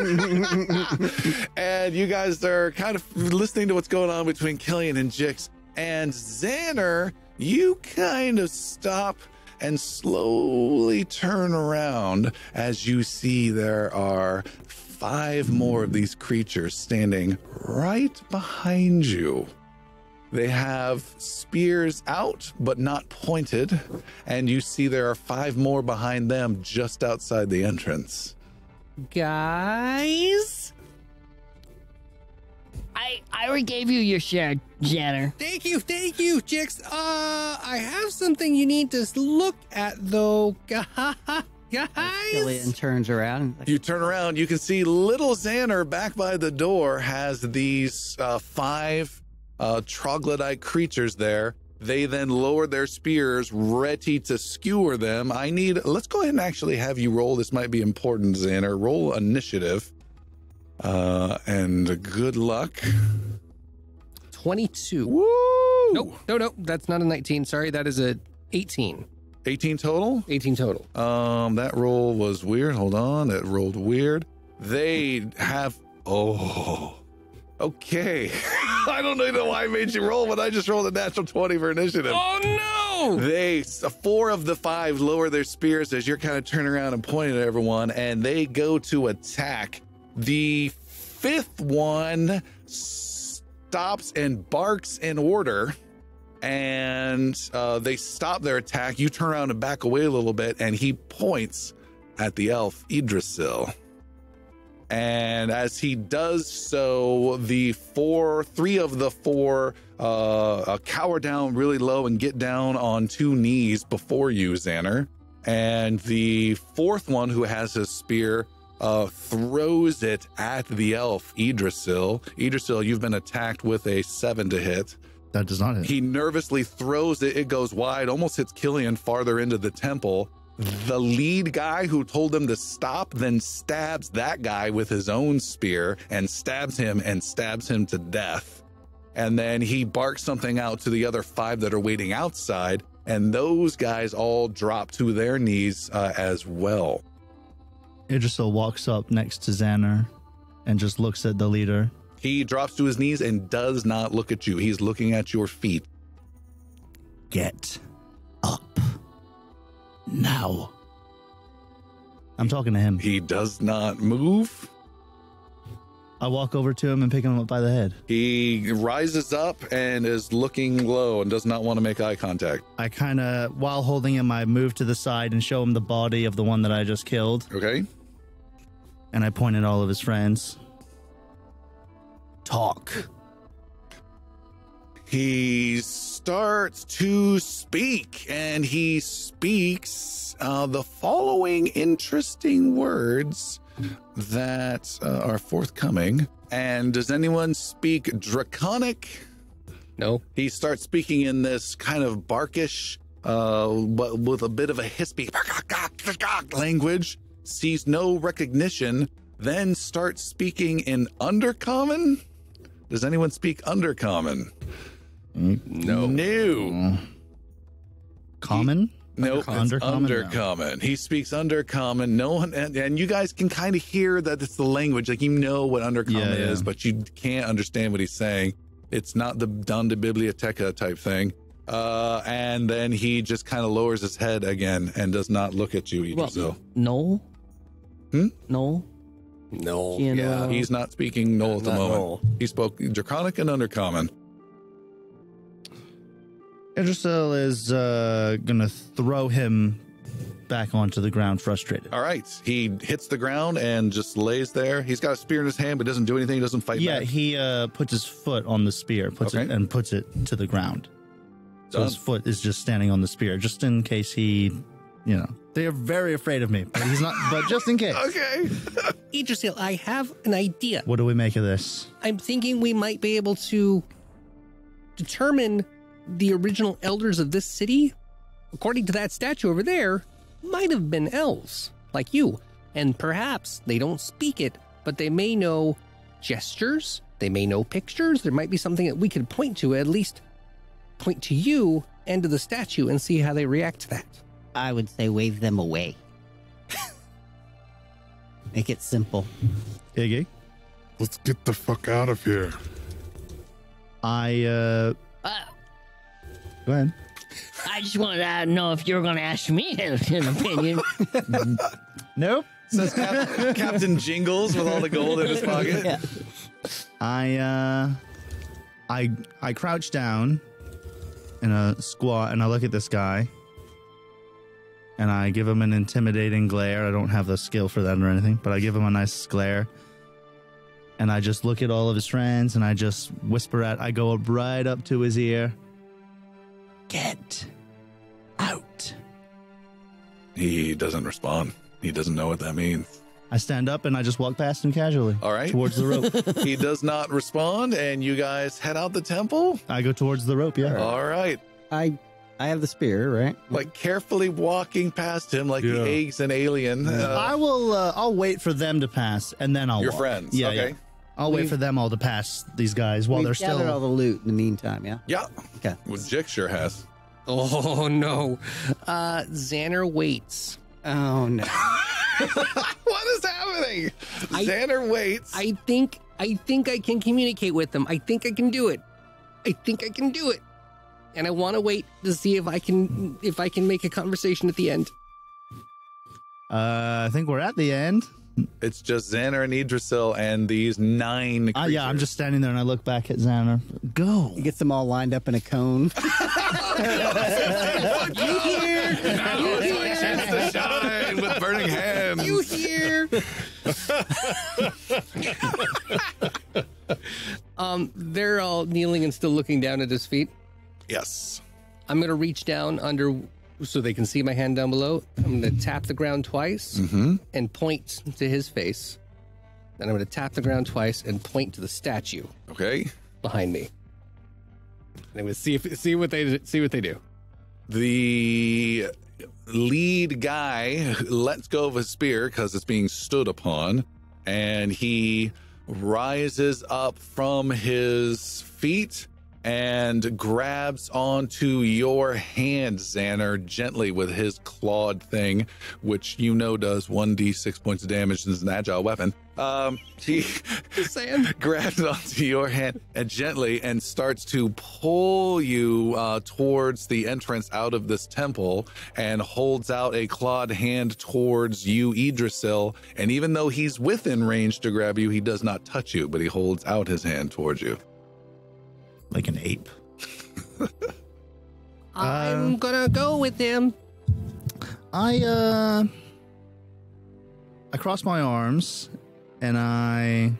And you guys are kind of listening to what's going on between Killian and Jix. And Xander, you kind of stop and slowly turn around as you see there are 5 more of these creatures standing right behind you. They have spears out, but not pointed. And you see there are 5 more behind them just outside the entrance. Guys? I already gave you your share, Janner. Thank you, Jix. I have something you need to look at, though. Guys? Killian turns around. And You turn around, you can see little Xander back by the door has these 5 troglodyte creatures there. They then lower their spears, ready to skewer them. Let's go ahead and actually have you roll. This might be important, Xander. Roll initiative. And good luck. 22. Woo! Nope. That's not a 19. Sorry, that is a 18. 18 total? 18 total. That roll was weird. Hold on. It rolled weird. They have... Oh... Okay. I don't know why I made you roll, but I just rolled a natural 20 for initiative. Oh, no! 4 of the 5 lower their spears as you're kind of turning around and pointing at everyone, and they go to attack. The 5th one stops and barks in order, and they stop their attack. You turn around and back away a little bit, and he points at the elf Idrisil. And as he does so, 3 of the 4 cower down really low and get down on 2 knees before you, Xander. And the 4th one, who has his spear, throws it at the elf, Idrisil. Idrisil, you've been attacked with a 7 to hit. That does not hit. He nervously throws it. It goes wide, almost hits Killian farther into the temple. The lead guy who told him to stop then stabs that guy with his own spear and stabs him to death. And then he barks something out to the other 5 that are waiting outside, and those guys all drop to their knees as well. Idrisil walks up next to Xander and just looks at the leader. He drops to his knees and does not look at you. He's looking at your feet. Get up. Now. I'm talking to him. He does not move. I walk over to him and pick him up by the head. He rises up and is looking low and does not want to make eye contact. I kind of, while holding him, I move to the side and show him the body of the one that I just killed. Okay. And I point at all of his friends. Talk. He starts to speak, and he speaks the following interesting words that are forthcoming. And does anyone speak Draconic? No. He starts speaking in this kind of barkish, but with a bit of a hispy language, sees no recognition, then starts speaking in Undercommon. Does anyone speak Undercommon? No. Common? Nope, Undercommon. Undercommon. He speaks Undercommon. No one, and you guys can kind of hear that it's the language. Like, you know what Undercommon is, but you can't understand what he's saying. It's not the Don de Biblioteca type thing. And then he just kind of lowers his head again and does not look at you either. Well, no. No. No. Yeah, he's not speaking Knoll at the moment. Knoll. He spoke Draconic and Undercommon. Idrisil is gonna throw him back onto the ground, frustrated. All right. He hits the ground and just lays there. He's got a spear in his hand, but doesn't do anything. He doesn't fight Yeah, back. he puts his foot on the spear, puts it to the ground. So his foot is just standing on the spear, just in case he, they're very afraid of me, but he's not, but just in case. Okay. Idrisil, I have an idea. What do we make of this? I'm thinking we might be able to determine the original elders of this city. According to that statue over there, might have been elves, like you. And perhaps they don't speak it, but they may know gestures. They may know pictures. There might be something that we could point to, at least point to you and to the statue and see how they react to that. I would say wave them away. Make it simple. Iggy? Let's get the fuck out of here. Go ahead. I just wanted to know if you were going to ask me an opinion. Nope. Says Captain Jingles with all the gold in his pocket. Yeah. I crouch down in a squat and I look at this guy and I give him an intimidating glare. I don't have the skill for that or anything, but I give him a nice glare and I just look at all of his friends and I just whisper I go right up to his ear. Get out. He doesn't respond. He doesn't know what that means. I stand up and I just walk past him casually. All right. Towards the rope. He does not respond, and you guys head out the temple? I go towards the rope, yeah. All right. I have the spear, right? Like carefully walking past him like he eggs an alien. I'll wait for them to pass and then I'll Your walk. friends. Yeah, okay. yeah. I'll wait for them all to pass these guys while they're We've gathered still... all the loot in the meantime, yeah? Yeah. Okay. Well, Jick sure has. Oh, no. Xander waits. Oh, no. What is happening? Xander waits. I think I can communicate with them. I think I can do it. And I want to wait to see if I can make a conversation at the end. I think we're at the end. It's just Xander and Idrisil and these 9 creatures. Yeah, I'm just standing there and I look back at Xander. Go. He gets them all lined up in a cone. You here? Now it's my chance to shine with burning hands. You here? They're all kneeling and still looking down at his feet. Yes. I'm going to reach down under so they can see my hand down below. I'm going to tap the ground twice and point to his face. Then I'm going to tap the ground twice and point to the statue. Okay. Behind me. And I'm going to see what they do. The lead guy lets go of his spear because it's being stood upon, and he rises up from his feet and grabs onto your hand, Xander, gently with his clawed thing, which does 1d6 points of damage and is an agile weapon. He grabs onto your hand and gently and starts to pull you towards the entrance out of this temple and holds out a clawed hand towards you, Idrisil. And even though he's within range to grab you, he does not touch you, but he holds out his hand towards you. Like an ape. I'm gonna go with him. I cross my arms and I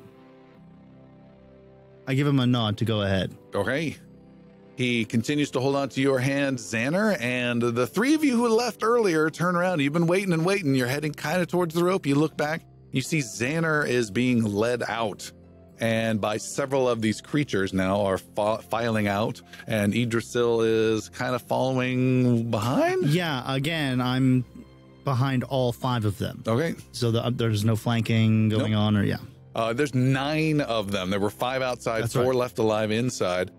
give him a nod to go ahead. Okay. He continues to hold on to your hand, Xander, and the 3 of you who left earlier turn around. You've been waiting and waiting. You're heading kind of towards the rope. You look back. You see Xander is being led out. And by several of these creatures now are filing out, and Idrisil is kind of following behind? Yeah, again, I'm behind all 5 of them. Okay. So there's no flanking going on, or there's 9 of them. There were 5 outside, That's 4 right. left alive inside.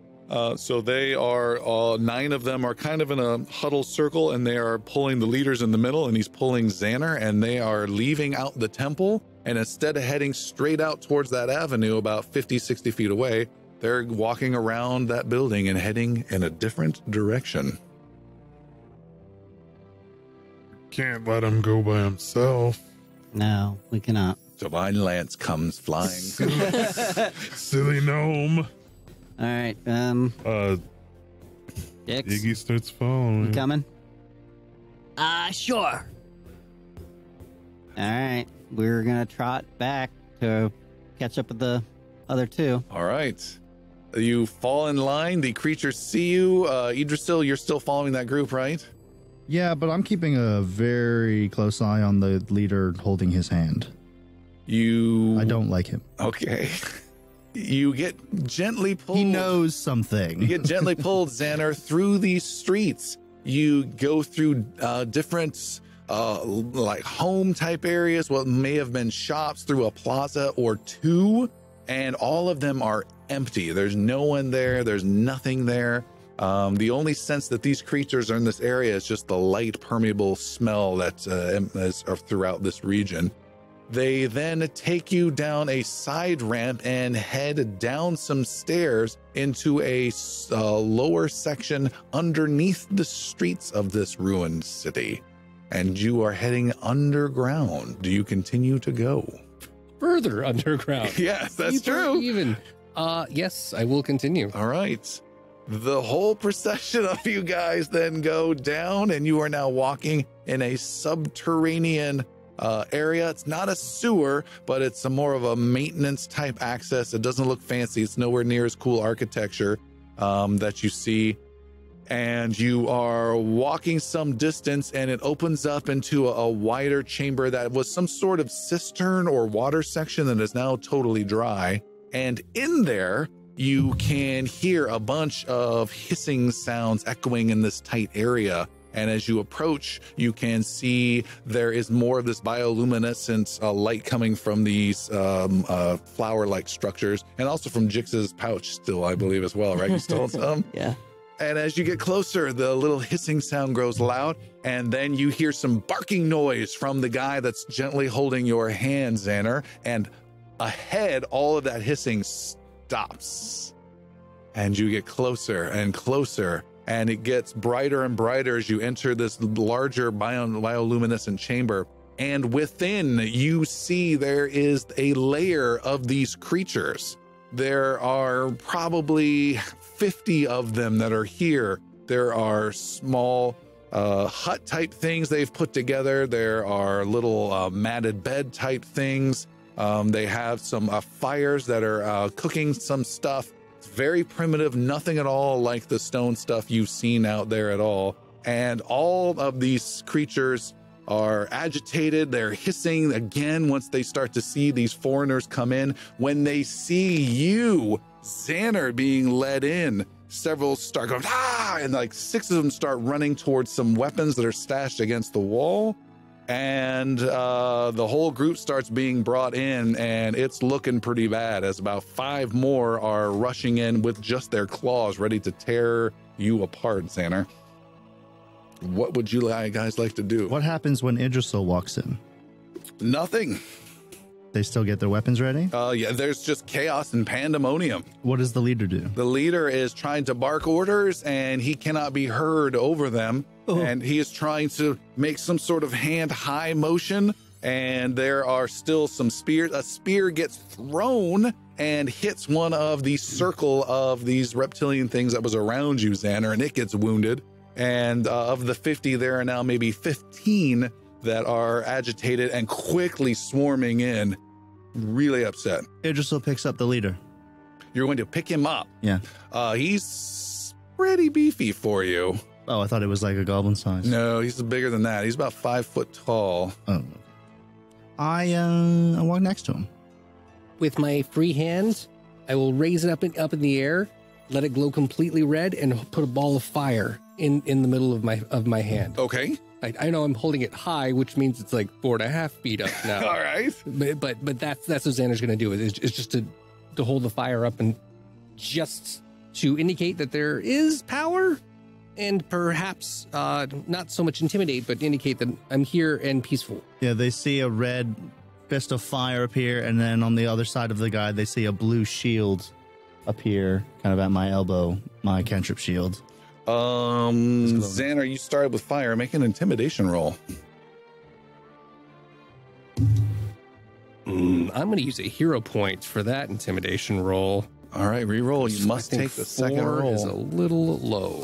So they are, 9 of them are kind of in a huddle circle, and they are pulling the leaders in the middle, and he's pulling Xander, and they are leaving out the temple. And instead of heading straight out towards that avenue about 50, 60 feet away, they're walking around that building and heading in a different direction. Can't let him go by himself. No, we cannot. Divine Lance comes flying. Silly gnome. All right. Iggy starts following. You coming? Sure. All right. We're going to trot back to catch up with the other two. All right. You fall in line. The creatures see you. Idrisil, you're still following that group, right? Yeah, but I'm keeping a very close eye on the leader holding his hand. I don't like him. Okay. You get gently pulled. He knows something. You get gently pulled, Xander, through these streets. You go through different like home type areas, what may have been shops, through a plaza or two, and all of them are empty. There's no one there. There's nothing there. The only sense that these creatures are in this area is just the light permeable smell that is throughout this region. They then take you down a side ramp and head down some stairs into a lower section underneath the streets of this ruined city. And you are heading underground. Do you continue to go? Further underground. Yes, that's true. Even. Yes, I will continue. All right. The whole procession of you guys then go down, and you are now walking in a subterranean area. It's not a sewer, but it's more of a maintenance type access. It doesn't look fancy. It's nowhere near as cool architecture that you see. And you are walking some distance, and it opens up into a wider chamber that was some sort of cistern or water section that is now totally dry. And in there, you can hear a bunch of hissing sounds echoing in this tight area. And as you approach, you can see there is more of this bioluminescent light coming from these flower-like structures, and also from Jix's pouch still, I believe, as well, right? You stole some? Yeah. And as you get closer, the little hissing sound grows loud, and then you hear some barking noise from the guy that's gently holding your hand, Xander, and ahead, all of that hissing stops. And you get closer and closer, and it gets brighter and brighter as you enter this larger bioluminescent chamber. And within, you see there is a layer of these creatures. There are probably 50 of them that are here. There are small hut type things they've put together. There are little matted bed type things. They have some fires that are cooking some stuff. It's very primitive, nothing at all like the stone stuff you've seen out there at all. And all of these creatures are agitated. They're hissing again once they start to see these foreigners come in. When they see you, Xander, being led in, several start going, ah, and like 6 of them start running towards some weapons that are stashed against the wall. And the whole group starts being brought in, and it's looking pretty bad as about 5 more are rushing in with just their claws ready to tear you apart, Xander. What would you guys like to do? What happens when Idrisil walks in? Nothing. They still get their weapons ready? Yeah, there's just chaos and pandemonium. What does the leader do? The leader is trying to bark orders, and he cannot be heard over them. Oh. And he is trying to make some sort of hand-high motion, and there are still some spears. A spear gets thrown and hits one of the circle of these reptilian things that was around you, Xander, and it gets wounded. And of the 50, there are now maybe 15 that are agitated and quickly swarming in, really upset. Idrisil picks up the leader. You're going to pick him up. Yeah. He's pretty beefy for you. Oh, I thought it was like a goblin size. No, he's bigger than that. He's about 5 foot tall. Oh. I walk next to him. With my free hand, I will raise it up in the air, let it glow completely red, and put a ball of fire in the middle of my hand. Okay. I know I'm holding it high, which means it's like 4.5 feet up now. All right. But that's what Xander's going to do. It's just to hold the fire up and just to indicate that there is power, and perhaps not so much intimidate, but indicate that I'm here and peaceful. Yeah, they see a red fist of fire appear, and then on the other side of the guy, they see a blue shield appear, kind of at my elbow, my cantrip shield. Xander, you started with fire. Make an intimidation roll. I'm going to use a hero point for that intimidation roll. All right, re-roll. You must take the second roll. Is a little low.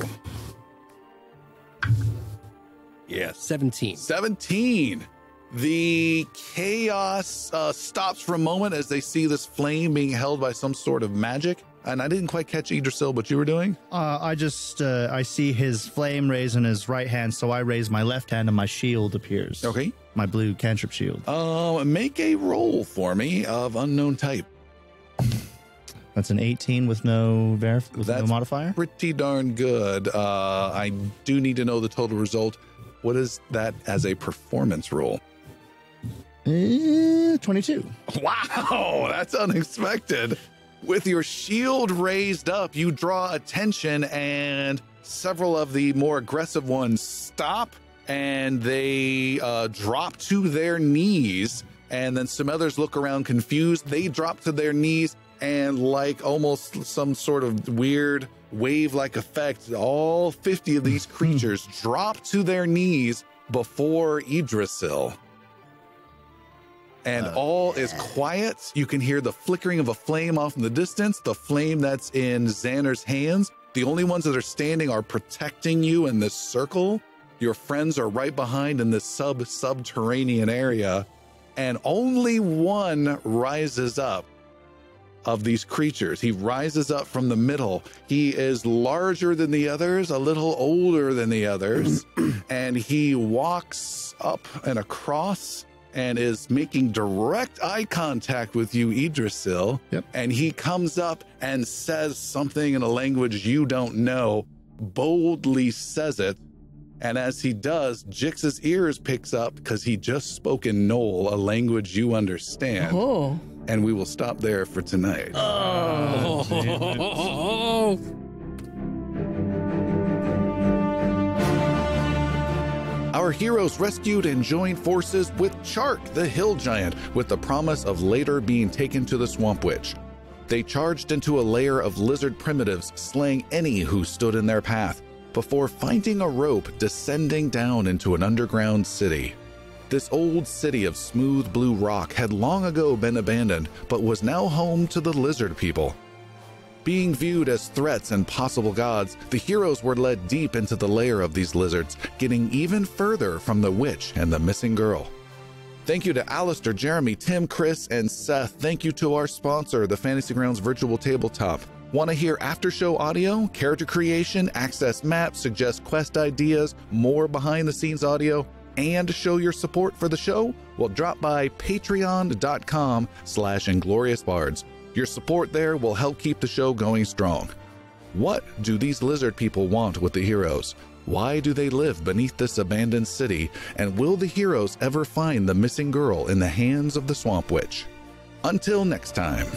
Yeah, 17. 17. The chaos stops for a moment as they see this flame being held by some sort of magic. And I didn't quite catch Idrisil what you were doing. I see his flame raised in his right hand, so I raise my left hand and my shield appears. Okay. My blue cantrip shield. Make a roll for me of unknown type. That's an 18 with no no modifier. Pretty darn good. I do need to know the total result. What is that as a performance roll? 22. Wow, that's unexpected. With your shield raised up, you draw attention, and several of the more aggressive ones stop, and they drop to their knees, and then some others look around confused. They drop to their knees, and like almost some sort of weird wave-like effect, all 50 of these creatures drop to their knees before Idrisil. And all is quiet. You can hear the flickering of a flame off in the distance, the flame that's in Xander's hands. The only ones that are standing are protecting you in this circle. Your friends are right behind in this subterranean area. And only one rises up of these creatures. He rises up from the middle. He is larger than the others, a little older than the others. And he walks up and across and is making direct eye contact with you, Idrisil. Yep. And he comes up and says something in a language you don't know, boldly says it. And as he does, Jix's ears picks up because he just spoke in Knoll, a language you understand. Oh. And we will stop there for tonight. Oh. Our heroes rescued and joined forces with Chark, the hill giant, with the promise of later being taken to the Swamp Witch. They charged into a lair of lizard primitives, slaying any who stood in their path, before finding a rope descending down into an underground city. This old city of smooth blue rock had long ago been abandoned, but was now home to the lizard people. Being viewed as threats and possible gods, the heroes were led deep into the lair of these lizards, getting even further from the witch and the missing girl. Thank you to Alistair, Jeremy, Tim, Chris, and Seth. Thank you to our sponsor, the Fantasy Grounds Virtual Tabletop. Want to hear after-show audio, character creation, access maps, suggest quest ideas, more behind-the-scenes audio, and show your support for the show? Well, drop by patreon.com/ingloriousbards. Your support there will help keep the show going strong. What do these lizard people want with the heroes? Why do they live beneath this abandoned city? And will the heroes ever find the missing girl in the hands of the Swamp Witch? Until next time.